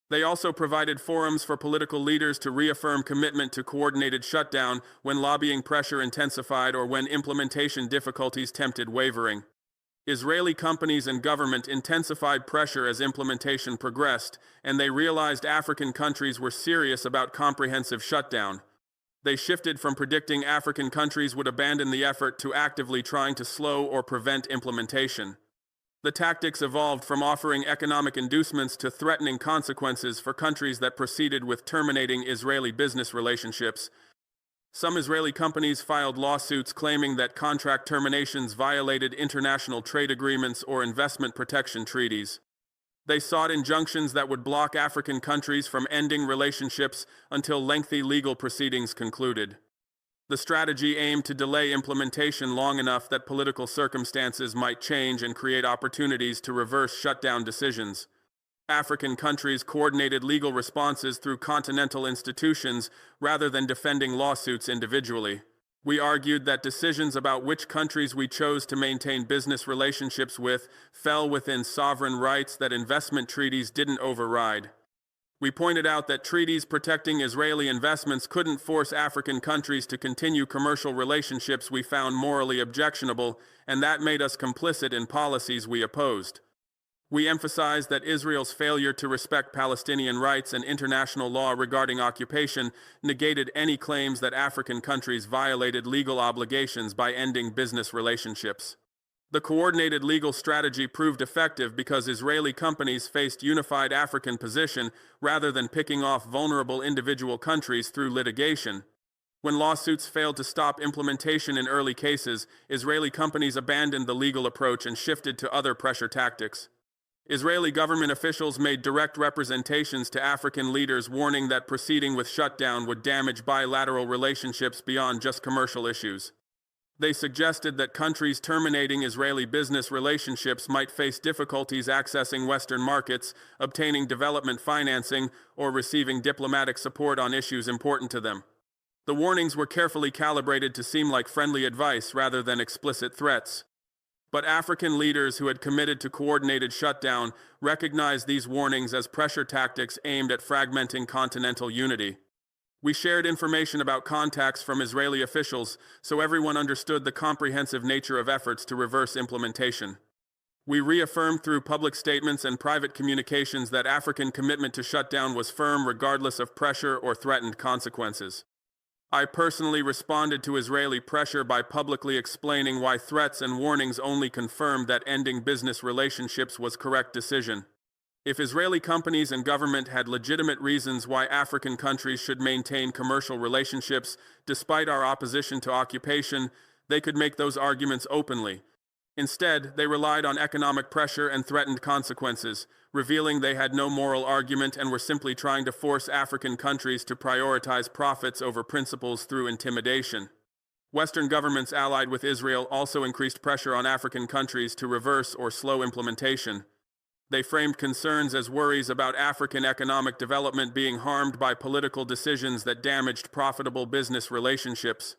They also provided forums for political leaders to reaffirm commitment to coordinated shutdown when lobbying pressure intensified or when implementation difficulties tempted wavering. Israeli companies and government intensified pressure as implementation progressed, and they realized African countries were serious about comprehensive shutdown. They shifted from predicting African countries would abandon the effort to actively trying to slow or prevent implementation. The tactics evolved from offering economic inducements to threatening consequences for countries that proceeded with terminating Israeli business relationships. Some Israeli companies filed lawsuits claiming that contract terminations violated international trade agreements or investment protection treaties. They sought injunctions that would block African countries from ending relationships until lengthy legal proceedings concluded. The strategy aimed to delay implementation long enough that political circumstances might change and create opportunities to reverse shutdown decisions. African countries coordinated legal responses through continental institutions rather than defending lawsuits individually. We argued that decisions about which countries we chose to maintain business relationships with fell within sovereign rights that investment treaties didn't override. We pointed out that treaties protecting Israeli investments couldn't force African countries to continue commercial relationships we found morally objectionable, and that made us complicit in policies we opposed. We emphasized that Israel's failure to respect Palestinian rights and international law regarding occupation negated any claims that African countries violated legal obligations by ending business relationships. The coordinated legal strategy proved effective because Israeli companies faced unified African position rather than picking off vulnerable individual countries through litigation. When lawsuits failed to stop implementation in early cases, Israeli companies abandoned the legal approach and shifted to other pressure tactics. Israeli government officials made direct representations to African leaders warning that proceeding with shutdown would damage bilateral relationships beyond just commercial issues. They suggested that countries terminating Israeli business relationships might face difficulties accessing Western markets, obtaining development financing, or receiving diplomatic support on issues important to them. The warnings were carefully calibrated to seem like friendly advice rather than explicit threats. But African leaders who had committed to coordinated shutdown recognized these warnings as pressure tactics aimed at fragmenting continental unity. We shared information about contacts from Israeli officials so everyone understood the comprehensive nature of efforts to reverse implementation. We reaffirmed through public statements and private communications that African commitment to shutdown was firm regardless of pressure or threatened consequences. I personally responded to Israeli pressure by publicly explaining why threats and warnings only confirmed that ending business relationships was correct decision. If Israeli companies and government had legitimate reasons why African countries should maintain commercial relationships despite our opposition to occupation, they could make those arguments openly. Instead, they relied on economic pressure and threatened consequences, revealing they had no moral argument and were simply trying to force African countries to prioritize profits over principles through intimidation. Western governments allied with Israel also increased pressure on African countries to reverse or slow implementation. They framed concerns as worries about African economic development being harmed by political decisions that damaged profitable business relationships.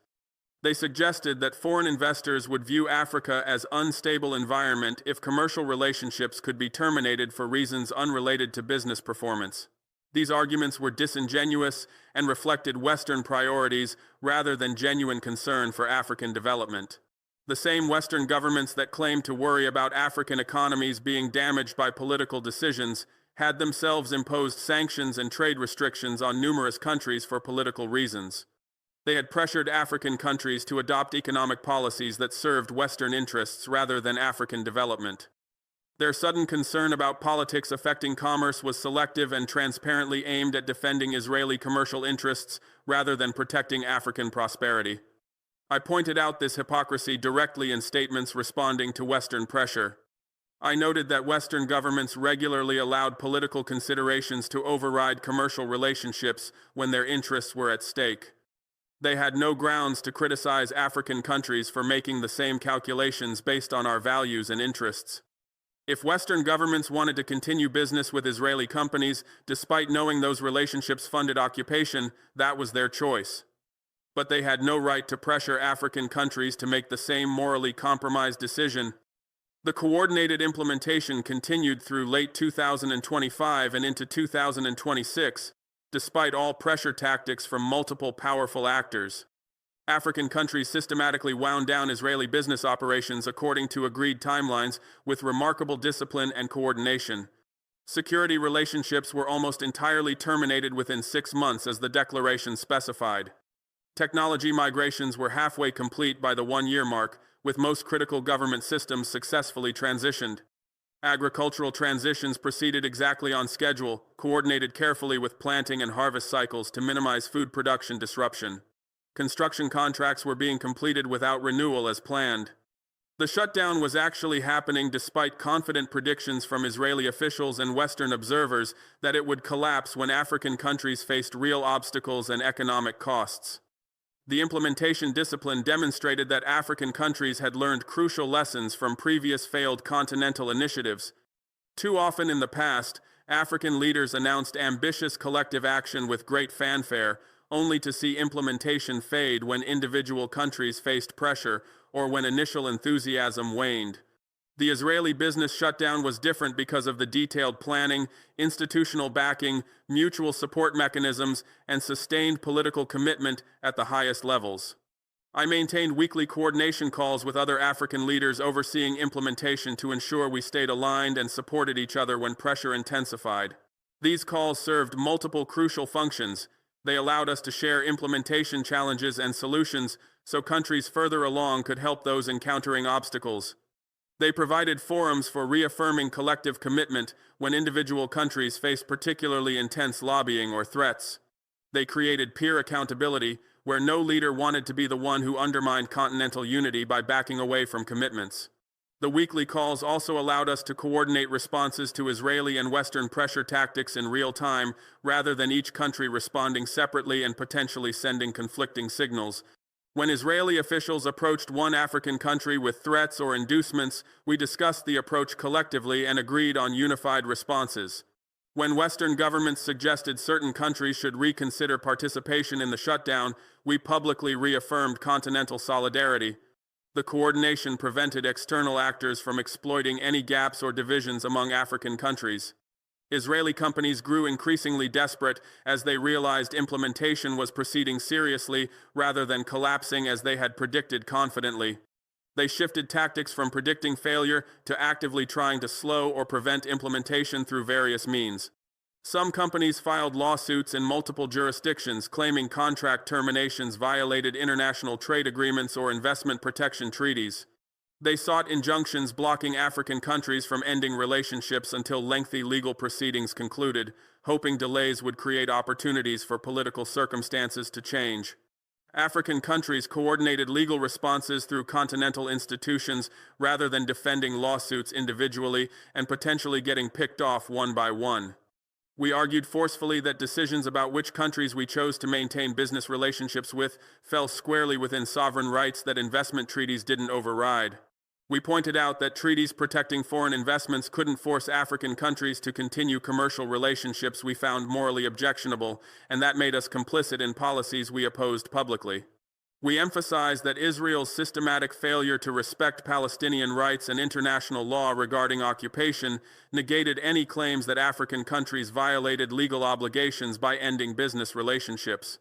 They suggested that foreign investors would view Africa as an unstable environment if commercial relationships could be terminated for reasons unrelated to business performance. These arguments were disingenuous and reflected Western priorities rather than genuine concern for African development. The same Western governments that claimed to worry about African economies being damaged by political decisions had themselves imposed sanctions and trade restrictions on numerous countries for political reasons. They had pressured African countries to adopt economic policies that served Western interests rather than African development. Their sudden concern about politics affecting commerce was selective and transparently aimed at defending Israeli commercial interests rather than protecting African prosperity. I pointed out this hypocrisy directly in statements responding to Western pressure. I noted that Western governments regularly allowed political considerations to override commercial relationships when their interests were at stake. They had no grounds to criticize African countries for making the same calculations based on our values and interests. If Western governments wanted to continue business with Israeli companies, despite knowing those relationships funded occupation, that was their choice. But they had no right to pressure African countries to make the same morally compromised decision. The coordinated implementation continued through late 2025 and into 2026, despite all pressure tactics from multiple powerful actors. African countries systematically wound down Israeli business operations according to agreed timelines with remarkable discipline and coordination. Security relationships were almost entirely terminated within 6 months as the declaration specified. Technology migrations were halfway complete by the 1-year mark, with most critical government systems successfully transitioned. Agricultural transitions proceeded exactly on schedule, coordinated carefully with planting and harvest cycles to minimize food production disruption. Construction contracts were being completed without renewal as planned. The shutdown was actually happening despite confident predictions from Israeli officials and Western observers that it would collapse when African countries faced real obstacles and economic costs. The implementation discipline demonstrated that African countries had learned crucial lessons from previous failed continental initiatives. Too often in the past, African leaders announced ambitious collective action with great fanfare, only to see implementation fade when individual countries faced pressure or when initial enthusiasm waned. The Israeli business shutdown was different because of the detailed planning, institutional backing, mutual support mechanisms, and sustained political commitment at the highest levels. I maintained weekly coordination calls with other African leaders overseeing implementation to ensure we stayed aligned and supported each other when pressure intensified. These calls served multiple crucial functions. They allowed us to share implementation challenges and solutions so countries further along could help those encountering obstacles. They provided forums for reaffirming collective commitment when individual countries faced particularly intense lobbying or threats. They created peer accountability, where no leader wanted to be the one who undermined continental unity by backing away from commitments. The weekly calls also allowed us to coordinate responses to Israeli and Western pressure tactics in real time, rather than each country responding separately and potentially sending conflicting signals. When Israeli officials approached one African country with threats or inducements, we discussed the approach collectively and agreed on unified responses. When Western governments suggested certain countries should reconsider participation in the shutdown, we publicly reaffirmed continental solidarity. The coordination prevented external actors from exploiting any gaps or divisions among African countries. Israeli companies grew increasingly desperate as they realized implementation was proceeding seriously rather than collapsing as they had predicted confidently. They shifted tactics from predicting failure to actively trying to slow or prevent implementation through various means. Some companies filed lawsuits in multiple jurisdictions claiming contract terminations violated international trade agreements or investment protection treaties. They sought injunctions blocking African countries from ending relationships until lengthy legal proceedings concluded, hoping delays would create opportunities for political circumstances to change. African countries coordinated legal responses through continental institutions rather than defending lawsuits individually and potentially getting picked off one by one. We argued forcefully that decisions about which countries we chose to maintain business relationships with fell squarely within sovereign rights that investment treaties didn't override. We pointed out that treaties protecting foreign investments couldn't force African countries to continue commercial relationships we found morally objectionable, and that made us complicit in policies we opposed publicly. We emphasized that Israel's systematic failure to respect Palestinian rights and international law regarding occupation negated any claims that African countries violated legal obligations by ending business relationships.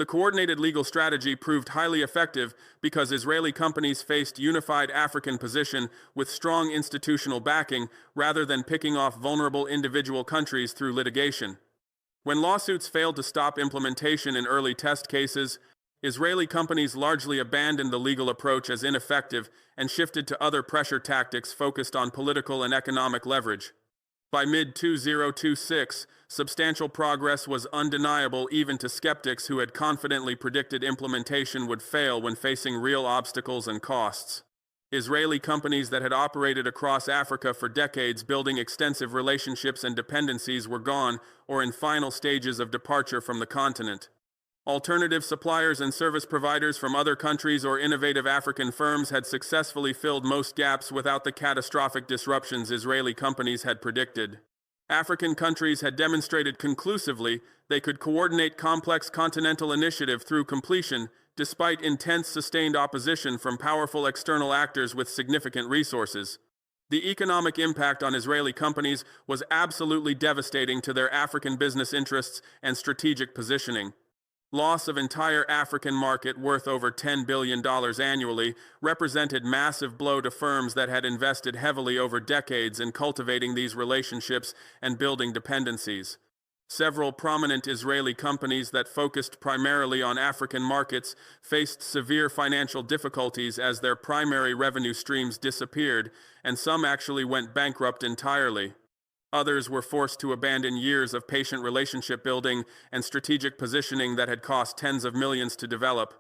The coordinated legal strategy proved highly effective because Israeli companies faced unified African position with strong institutional backing rather than picking off vulnerable individual countries through litigation. When lawsuits failed to stop implementation in early test cases, Israeli companies largely abandoned the legal approach as ineffective and shifted to other pressure tactics focused on political and economic leverage. By mid-2026, substantial progress was undeniable even to skeptics who had confidently predicted implementation would fail when facing real obstacles and costs. Israeli companies that had operated across Africa for decades building extensive relationships and dependencies were gone or in final stages of departure from the continent. Alternative suppliers and service providers from other countries or innovative African firms had successfully filled most gaps without the catastrophic disruptions Israeli companies had predicted. African countries had demonstrated conclusively they could coordinate complex continental initiative through completion, despite intense sustained opposition from powerful external actors with significant resources. The economic impact on Israeli companies was absolutely devastating to their African business interests and strategic positioning. Loss of entire African market worth over $10 billion annually represented massive blow to firms that had invested heavily over decades in cultivating these relationships and building dependencies. Several prominent Israeli companies that focused primarily on African markets faced severe financial difficulties as their primary revenue streams disappeared, and some actually went bankrupt entirely. Others were forced to abandon years of patient relationship building and strategic positioning that had cost tens of millions to develop.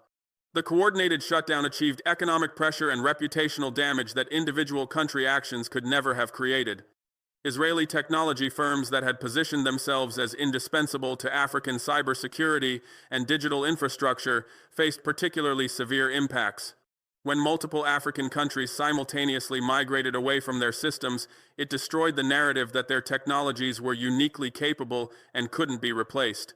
The coordinated shutdown achieved economic pressure and reputational damage that individual country actions could never have created. Israeli technology firms that had positioned themselves as indispensable to African cybersecurity and digital infrastructure faced particularly severe impacts. When multiple African countries simultaneously migrated away from their systems, it destroyed the narrative that their technologies were uniquely capable and couldn't be replaced.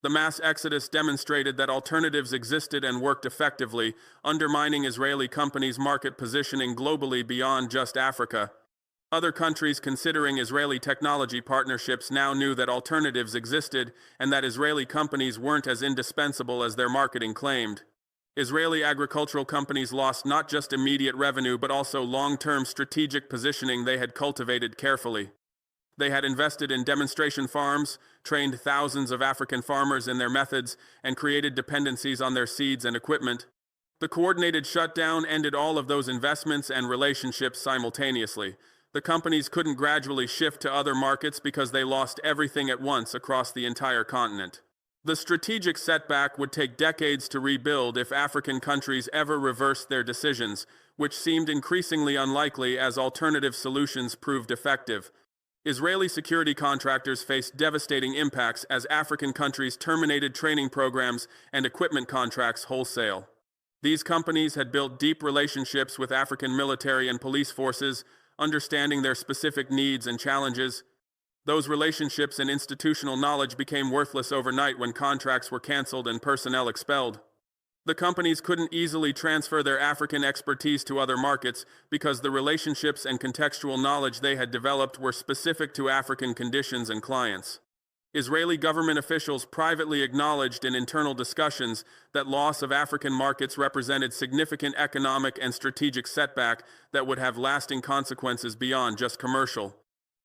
The mass exodus demonstrated that alternatives existed and worked effectively, undermining Israeli companies' market positioning globally beyond just Africa. Other countries considering Israeli technology partnerships now knew that alternatives existed and that Israeli companies weren't as indispensable as their marketing claimed. Israeli agricultural companies lost not just immediate revenue but also long-term strategic positioning they had cultivated carefully. They had invested in demonstration farms, trained thousands of African farmers in their methods, and created dependencies on their seeds and equipment. The coordinated shutdown ended all of those investments and relationships simultaneously. The companies couldn't gradually shift to other markets because they lost everything at once across the entire continent. The strategic setback would take decades to rebuild if African countries ever reversed their decisions, which seemed increasingly unlikely as alternative solutions proved effective. Israeli security contractors faced devastating impacts as African countries terminated training programs and equipment contracts wholesale. These companies had built deep relationships with African military and police forces, understanding their specific needs and challenges. Those relationships and institutional knowledge became worthless overnight when contracts were canceled and personnel expelled. The companies couldn't easily transfer their African expertise to other markets because the relationships and contextual knowledge they had developed were specific to African conditions and clients. Israeli government officials privately acknowledged in internal discussions that loss of African markets represented significant economic and strategic setback that would have lasting consequences beyond just commercial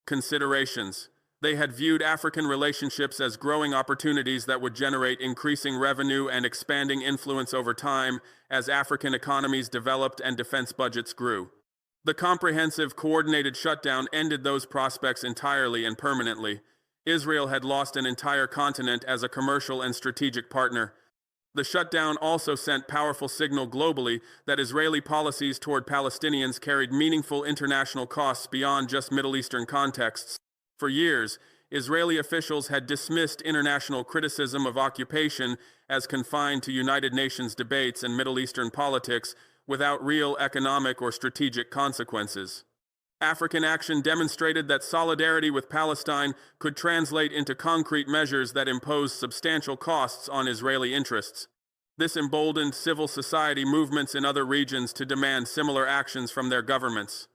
considerations. They had viewed African relationships as growing opportunities that would generate increasing revenue and expanding influence over time as African economies developed and defense budgets grew. The comprehensive, coordinated shutdown ended those prospects entirely and permanently. Israel had lost an entire continent as a commercial and strategic partner. The shutdown also sent powerful signal globally that Israeli policies toward Palestinians carried meaningful international costs beyond just Middle Eastern contexts. For years, Israeli officials had dismissed international criticism of occupation as confined to United Nations debates and Middle Eastern politics, without real economic or strategic consequences. African action demonstrated that solidarity with Palestine could translate into concrete measures that impose substantial costs on Israeli interests. This emboldened civil society movements in other regions to demand similar actions from their governments.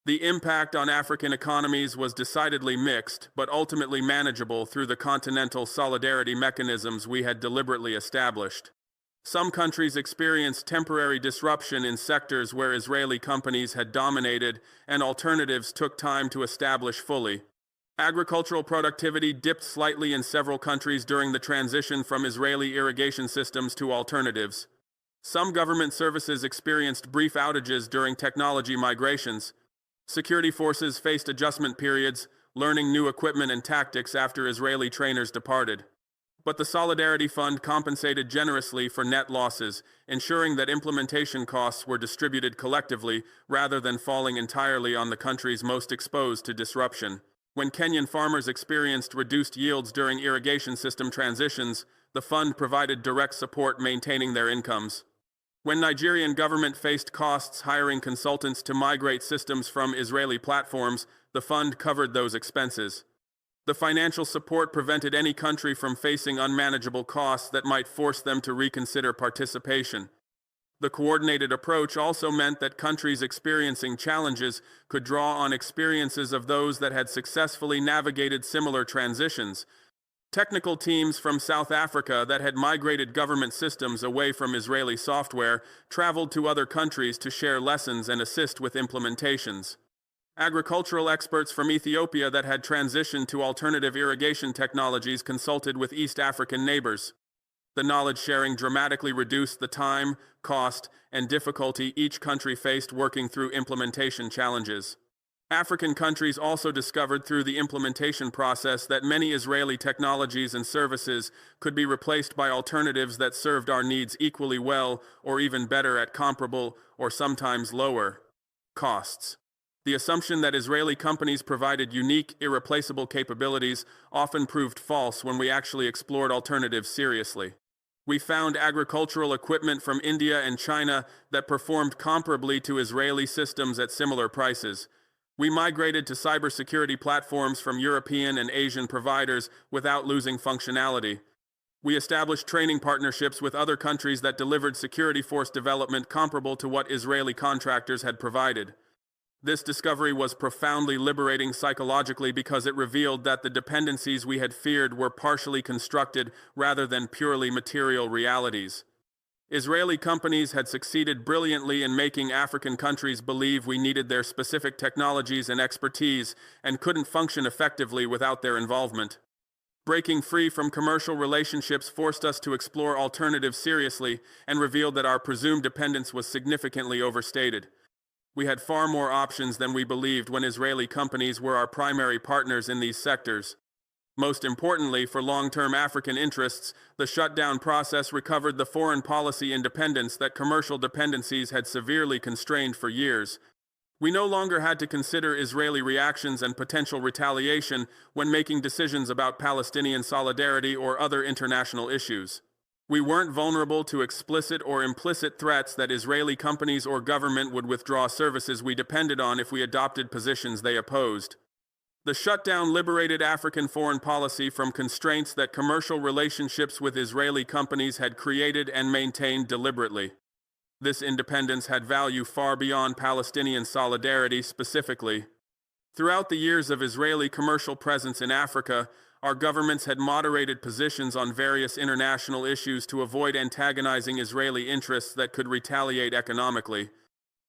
The impact on African economies was decidedly mixed, but ultimately manageable through the continental solidarity mechanisms we had deliberately established. Some countries experienced temporary disruption in sectors where Israeli companies had dominated, and alternatives took time to establish fully. Agricultural productivity dipped slightly in several countries during the transition from Israeli irrigation systems to alternatives. Some government services experienced brief outages during technology migrations. Security forces faced adjustment periods, learning new equipment and tactics after Israeli trainers departed. But the Solidarity Fund compensated generously for net losses, ensuring that implementation costs were distributed collectively rather than falling entirely on the countries most exposed to disruption. When Kenyan farmers experienced reduced yields during irrigation system transitions, the fund provided direct support maintaining their incomes. When Nigerian government faced costs hiring consultants to migrate systems from Israeli platforms, the fund covered those expenses. The financial support prevented any country from facing unmanageable costs that might force them to reconsider participation. The coordinated approach also meant that countries experiencing challenges could draw on experiences of those that had successfully navigated similar transitions. Technical teams from South Africa that had migrated government systems away from Israeli software traveled to other countries to share lessons and assist with implementations. Agricultural experts from Ethiopia that had transitioned to alternative irrigation technologies consulted with East African neighbors. The knowledge sharing dramatically reduced the time, cost, and difficulty each country faced working through implementation challenges. African countries also discovered through the implementation process that many Israeli technologies and services could be replaced by alternatives that served our needs equally well or even better at comparable or sometimes lower costs. The assumption that Israeli companies provided unique, irreplaceable capabilities often proved false when we actually explored alternatives seriously. We found agricultural equipment from India and China that performed comparably to Israeli systems at similar prices. We migrated to cybersecurity platforms from European and Asian providers without losing functionality. We established training partnerships with other countries that delivered security force development comparable to what Israeli contractors had provided. This discovery was profoundly liberating psychologically because it revealed that the dependencies we had feared were partially constructed rather than purely material realities. Israeli companies had succeeded brilliantly in making African countries believe we needed their specific technologies and expertise and couldn't function effectively without their involvement. Breaking free from commercial relationships forced us to explore alternatives seriously and revealed that our presumed dependence was significantly overstated. We had far more options than we believed when Israeli companies were our primary partners in these sectors. Most importantly, for long-term African interests, the shutdown process recovered the foreign policy independence that commercial dependencies had severely constrained for years. We no longer had to consider Israeli reactions and potential retaliation when making decisions about Palestinian solidarity or other international issues. We weren't vulnerable to explicit or implicit threats that Israeli companies or government would withdraw services we depended on if we adopted positions they opposed. The shutdown liberated African foreign policy from constraints that commercial relationships with Israeli companies had created and maintained deliberately. This independence had value far beyond Palestinian solidarity specifically. Throughout the years of Israeli commercial presence in Africa, our governments had moderated positions on various international issues to avoid antagonizing Israeli interests that could retaliate economically.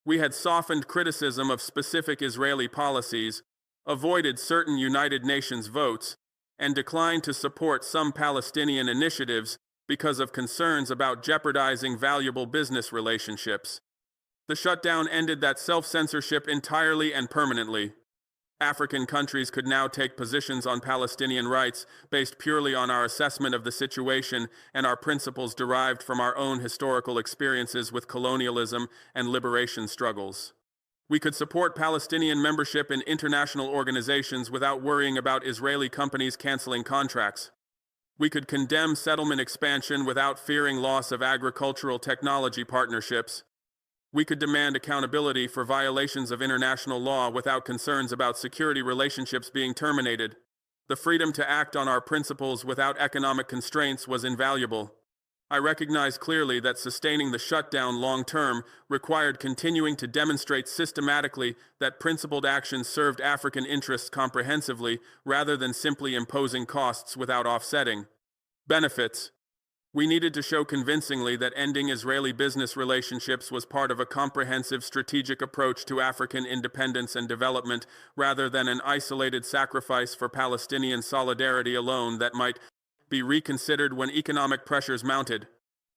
We had softened criticism of specific Israeli policies, avoided certain United Nations votes, and declined to support some Palestinian initiatives because of concerns about jeopardizing valuable business relationships. The shutdown ended that self-censorship entirely and permanently. African countries could now take positions on Palestinian rights based purely on our assessment of the situation and our principles derived from our own historical experiences with colonialism and liberation struggles. We could support Palestinian membership in international organizations without worrying about Israeli companies canceling contracts. We could condemn settlement expansion without fearing loss of agricultural technology partnerships. We could demand accountability for violations of international law without concerns about security relationships being terminated. The freedom to act on our principles without economic constraints was invaluable. I recognize clearly that sustaining the shutdown long term required continuing to demonstrate systematically that principled action served African interests comprehensively rather than simply imposing costs without offsetting benefits. We needed to show convincingly that ending Israeli business relationships was part of a comprehensive strategic approach to African independence and development rather than an isolated sacrifice for Palestinian solidarity alone that might be reconsidered when economic pressures mounted.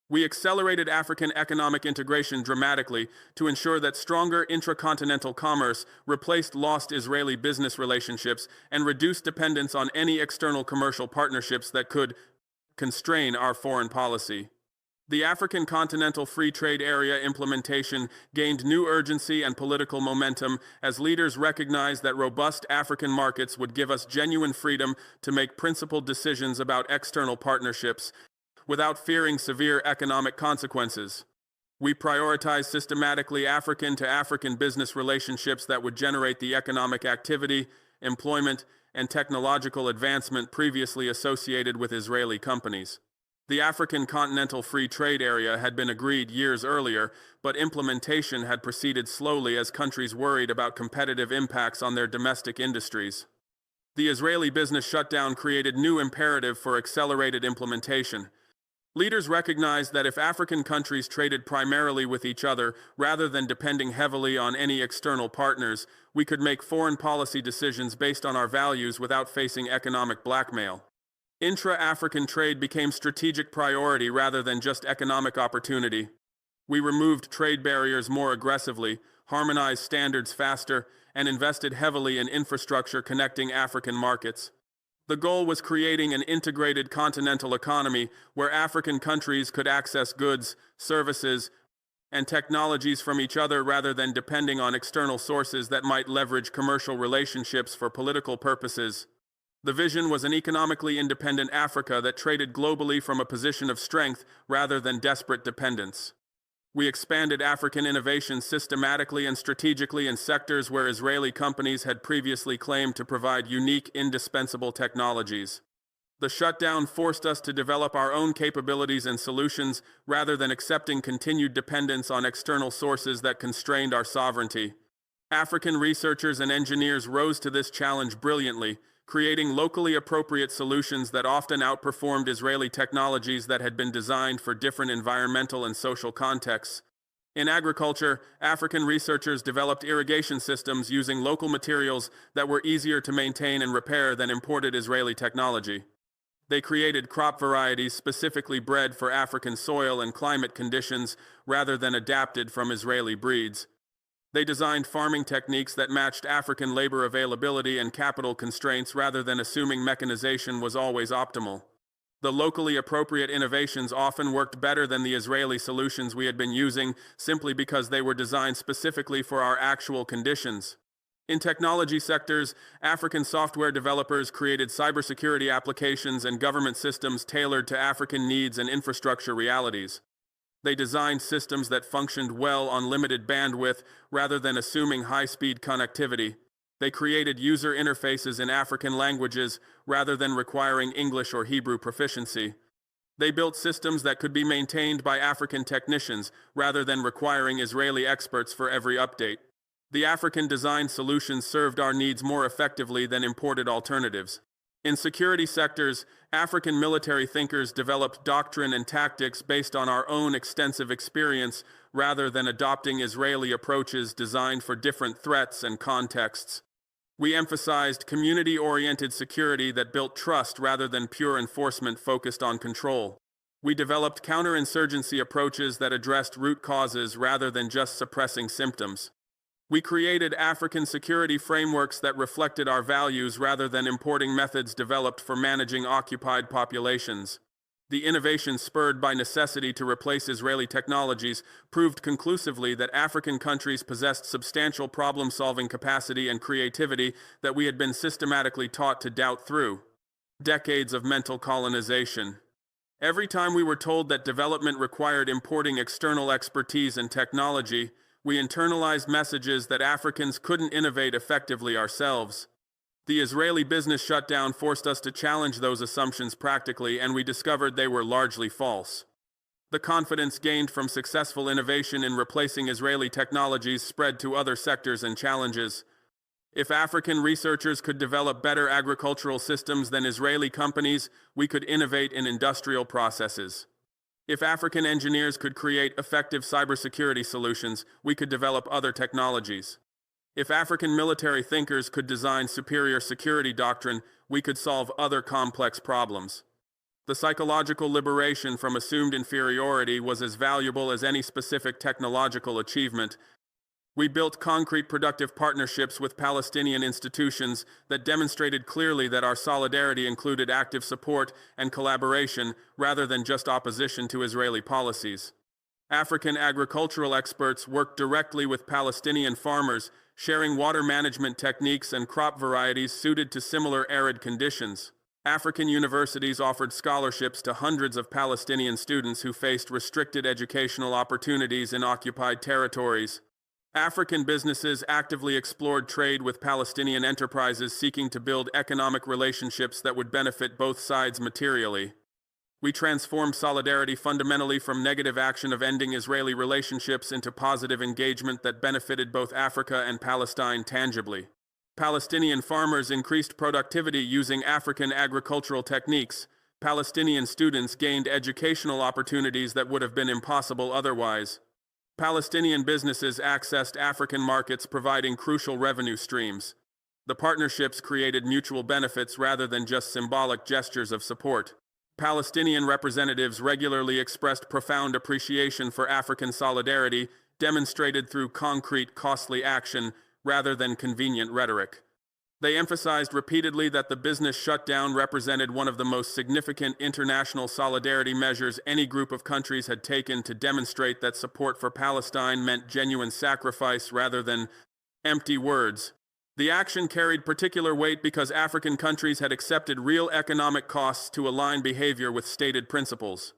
We accelerated African economic integration dramatically to ensure that stronger intracontinental commerce replaced lost Israeli business relationships and reduced dependence on any external commercial partnerships that could constrain our foreign policy. The African Continental Free Trade Area implementation gained new urgency and political momentum as leaders recognized that robust African markets would give us genuine freedom to make principled decisions about external partnerships without fearing severe economic consequences. We prioritized systematically African-to-African business relationships that would generate the economic activity, employment, and technological advancement previously associated with Israeli companies. The African Continental Free Trade Area had been agreed years earlier, but implementation had proceeded slowly as countries worried about competitive impacts on their domestic industries. The Israeli business shutdown created new imperative for accelerated implementation. Leaders recognized that if African countries traded primarily with each other rather than depending heavily on any external partners, we could make foreign policy decisions based on our values without facing economic blackmail. Intra-African trade became strategic priority rather than just economic opportunity. We removed trade barriers more aggressively, harmonized standards faster, and invested heavily in infrastructure connecting African markets. The goal was creating an integrated continental economy where African countries could access goods, services, and technologies from each other rather than depending on external sources that might leverage commercial relationships for political purposes. The vision was an economically independent Africa that traded globally from a position of strength rather than desperate dependence. We expanded African innovation systematically and strategically in sectors where Israeli companies had previously claimed to provide unique, indispensable technologies. The shutdown forced us to develop our own capabilities and solutions rather than accepting continued dependence on external sources that constrained our sovereignty. African researchers and engineers rose to this challenge brilliantly, creating locally appropriate solutions that often outperformed Israeli technologies that had been designed for different environmental and social contexts. In agriculture, African researchers developed irrigation systems using local materials that were easier to maintain and repair than imported Israeli technology. They created crop varieties specifically bred for African soil and climate conditions rather than adapted from Israeli breeds. They designed farming techniques that matched African labor availability and capital constraints rather than assuming mechanization was always optimal. The locally appropriate innovations often worked better than the Israeli solutions we had been using simply because they were designed specifically for our actual conditions. In technology sectors, African software developers created cybersecurity applications and government systems tailored to African needs and infrastructure realities. They designed systems that functioned well on limited bandwidth rather than assuming high-speed connectivity. They created user interfaces in African languages rather than requiring English or Hebrew proficiency. They built systems that could be maintained by African technicians rather than requiring Israeli experts for every update. The African-designed solutions served our needs more effectively than imported alternatives. In security sectors, African military thinkers developed doctrine and tactics based on our own extensive experience rather than adopting Israeli approaches designed for different threats and contexts. We emphasized community-oriented security that built trust rather than pure enforcement focused on control. We developed counterinsurgency approaches that addressed root causes rather than just suppressing symptoms. We created African security frameworks that reflected our values rather than importing methods developed for managing occupied populations. The innovation spurred by necessity to replace Israeli technologies proved conclusively that African countries possessed substantial problem-solving capacity and creativity that we had been systematically taught to doubt through decades of mental colonization. Every time we were told that development required importing external expertise and technology, we internalized messages that Africans couldn't innovate effectively ourselves. The Israeli business shutdown forced us to challenge those assumptions practically, and we discovered they were largely false. The confidence gained from successful innovation in replacing Israeli technologies spread to other sectors and challenges. If African researchers could develop better agricultural systems than Israeli companies, we could innovate in industrial processes. If African engineers could create effective cybersecurity solutions, we could develop other technologies. If African military thinkers could design superior security doctrine, we could solve other complex problems. The psychological liberation from assumed inferiority was as valuable as any specific technological achievement. We built concrete productive partnerships with Palestinian institutions that demonstrated clearly that our solidarity included active support and collaboration rather than just opposition to Israeli policies. African agricultural experts worked directly with Palestinian farmers, sharing water management techniques and crop varieties suited to similar arid conditions. African universities offered scholarships to hundreds of Palestinian students who faced restricted educational opportunities in occupied territories. African businesses actively explored trade with Palestinian enterprises seeking to build economic relationships that would benefit both sides materially. We transformed solidarity fundamentally from negative action of ending Israeli relationships into positive engagement that benefited both Africa and Palestine tangibly. Palestinian farmers increased productivity using African agricultural techniques. Palestinian students gained educational opportunities that would have been impossible otherwise. Palestinian businesses accessed African markets, providing crucial revenue streams. The partnerships created mutual benefits rather than just symbolic gestures of support. Palestinian representatives regularly expressed profound appreciation for African solidarity, demonstrated through concrete, costly action rather than convenient rhetoric. They emphasized repeatedly that the business shutdown represented one of the most significant international solidarity measures any group of countries had taken to demonstrate that support for Palestine meant genuine sacrifice rather than empty words. The action carried particular weight because African countries had accepted real economic costs to align behavior with stated principles.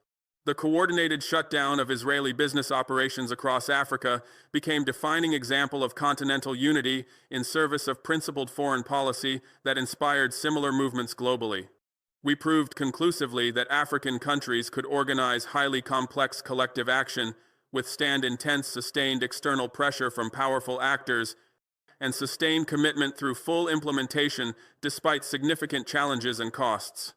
The coordinated shutdown of Israeli business operations across Africa became a defining example of continental unity in service of principled foreign policy that inspired similar movements globally. We proved conclusively that African countries could organize highly complex collective action, withstand intense sustained external pressure from powerful actors, and sustain commitment through full implementation despite significant challenges and costs.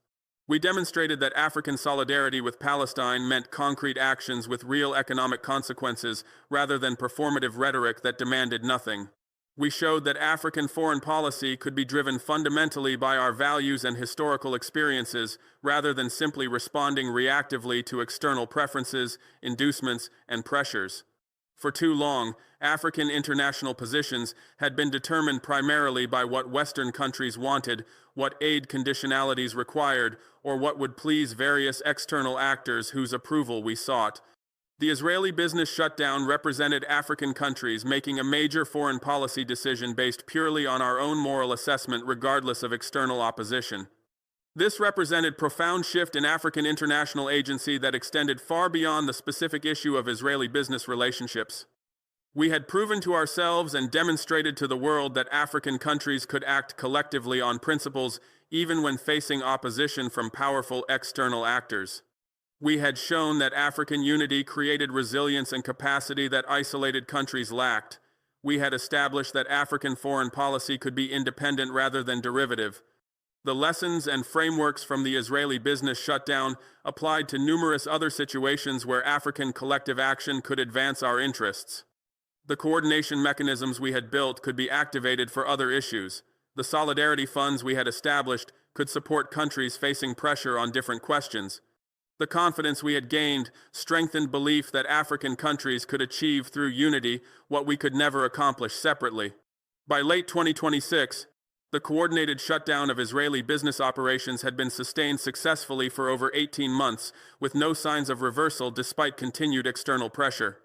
We demonstrated that African solidarity with Palestine meant concrete actions with real economic consequences rather than performative rhetoric that demanded nothing. We showed that African foreign policy could be driven fundamentally by our values and historical experiences rather than simply responding reactively to external preferences, inducements, and pressures. For too long, African international positions had been determined primarily by what Western countries wanted, what aid conditionalities required, or what would please various external actors whose approval we sought. The Israeli business shutdown represented African countries making a major foreign policy decision based purely on our own moral assessment regardless of external opposition. This represented a profound shift in African international agency that extended far beyond the specific issue of Israeli business relationships. We had proven to ourselves and demonstrated to the world that African countries could act collectively on principles even when facing opposition from powerful external actors. We had shown that African unity created resilience and capacity that isolated countries lacked. We had established that African foreign policy could be independent rather than derivative. The lessons and frameworks from the Israeli business shutdown applied to numerous other situations where African collective action could advance our interests. The coordination mechanisms we had built could be activated for other issues. The solidarity funds we had established could support countries facing pressure on different questions. The confidence we had gained strengthened belief that African countries could achieve through unity what we could never accomplish separately. By late 2026, the coordinated shutdown of Israeli business operations had been sustained successfully for over 18 months, with no signs of reversal despite continued external pressure.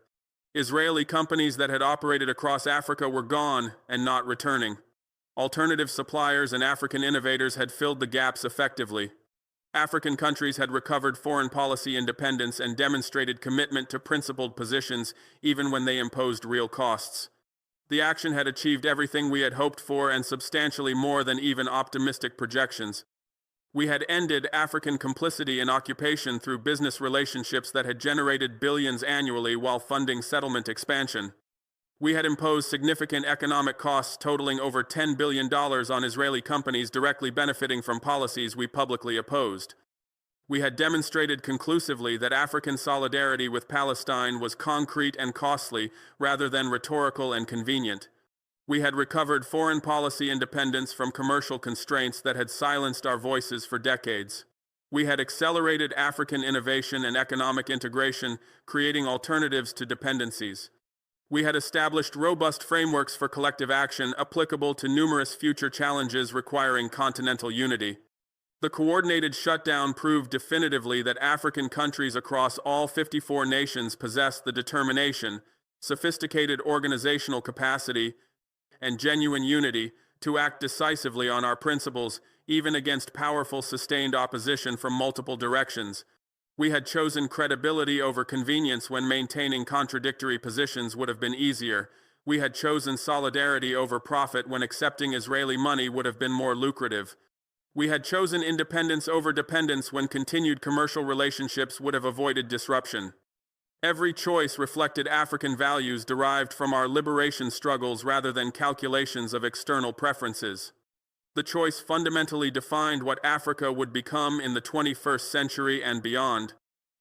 Israeli companies that had operated across Africa were gone and not returning. Alternative suppliers and African innovators had filled the gaps effectively. African countries had recovered foreign policy independence and demonstrated commitment to principled positions even when they imposed real costs. The action had achieved everything we had hoped for and substantially more than even optimistic projections. We had ended African complicity in occupation through business relationships that had generated billions annually while funding settlement expansion. We had imposed significant economic costs totaling over $10 billion on Israeli companies directly benefiting from policies we publicly opposed. We had demonstrated conclusively that African solidarity with Palestine was concrete and costly rather than rhetorical and convenient. We had recovered foreign policy independence from commercial constraints that had silenced our voices for decades. We had accelerated African innovation and economic integration, creating alternatives to dependencies. We had established robust frameworks for collective action applicable to numerous future challenges requiring continental unity. The coordinated shutdown proved definitively that African countries across all 54 nations possessed the determination, sophisticated organizational capacity, and genuine unity to act decisively on our principles, even against powerful sustained opposition from multiple directions. We had chosen credibility over convenience when maintaining contradictory positions would have been easier. We had chosen solidarity over profit when accepting Israeli money would have been more lucrative. We had chosen independence over dependence when continued commercial relationships would have avoided disruption. Every choice reflected African values derived from our liberation struggles rather than calculations of external preferences. The choice fundamentally defined what Africa would become in the 21st century and beyond,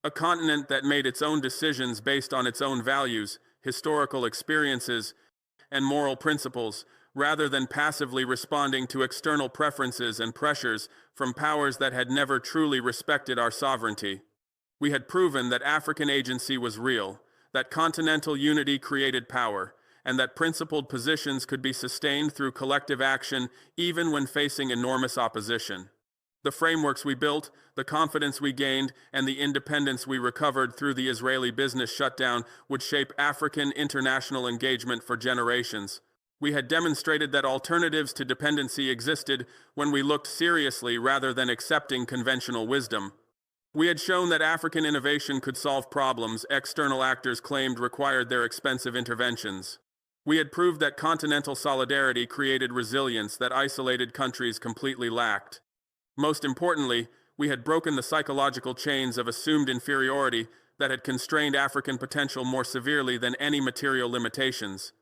a continent that made its own decisions based on its own values, historical experiences, and moral principles, rather than passively responding to external preferences and pressures from powers that had never truly respected our sovereignty. We had proven that African agency was real, that continental unity created power, and that principled positions could be sustained through collective action even when facing enormous opposition. The frameworks we built, the confidence we gained, and the independence we recovered through the Israeli business shutdown would shape African international engagement for generations. We had demonstrated that alternatives to dependency existed when we looked seriously rather than accepting conventional wisdom. We had shown that African innovation could solve problems external actors claimed required their expensive interventions. We had proved that continental solidarity created resilience that isolated countries completely lacked. Most importantly, we had broken the psychological chains of assumed inferiority that had constrained African potential more severely than any material limitations.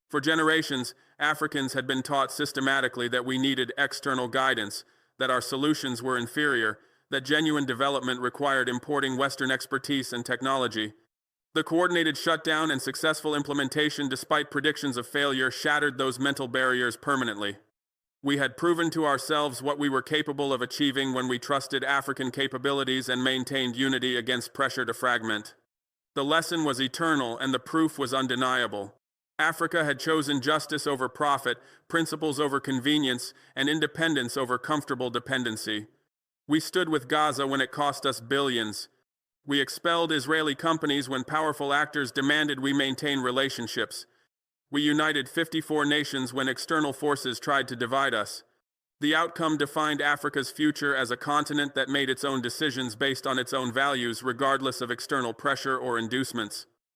For generations, Africans had been taught systematically that we needed external guidance, that our solutions were inferior, that genuine development required importing Western expertise and technology. The coordinated shutdown and successful implementation, despite predictions of failure, shattered those mental barriers permanently. We had proven to ourselves what we were capable of achieving when we trusted African capabilities and maintained unity against pressure to fragment. The lesson was eternal and the proof was undeniable. Africa had chosen justice over profit, principles over convenience, and independence over comfortable dependency. We stood with Gaza when it cost us billions. We expelled Israeli companies when powerful actors demanded we maintain relationships. We united 54 nations when external forces tried to divide us. The outcome defined Africa's future as a continent that made its own decisions based on its own values regardless of external pressure or inducements.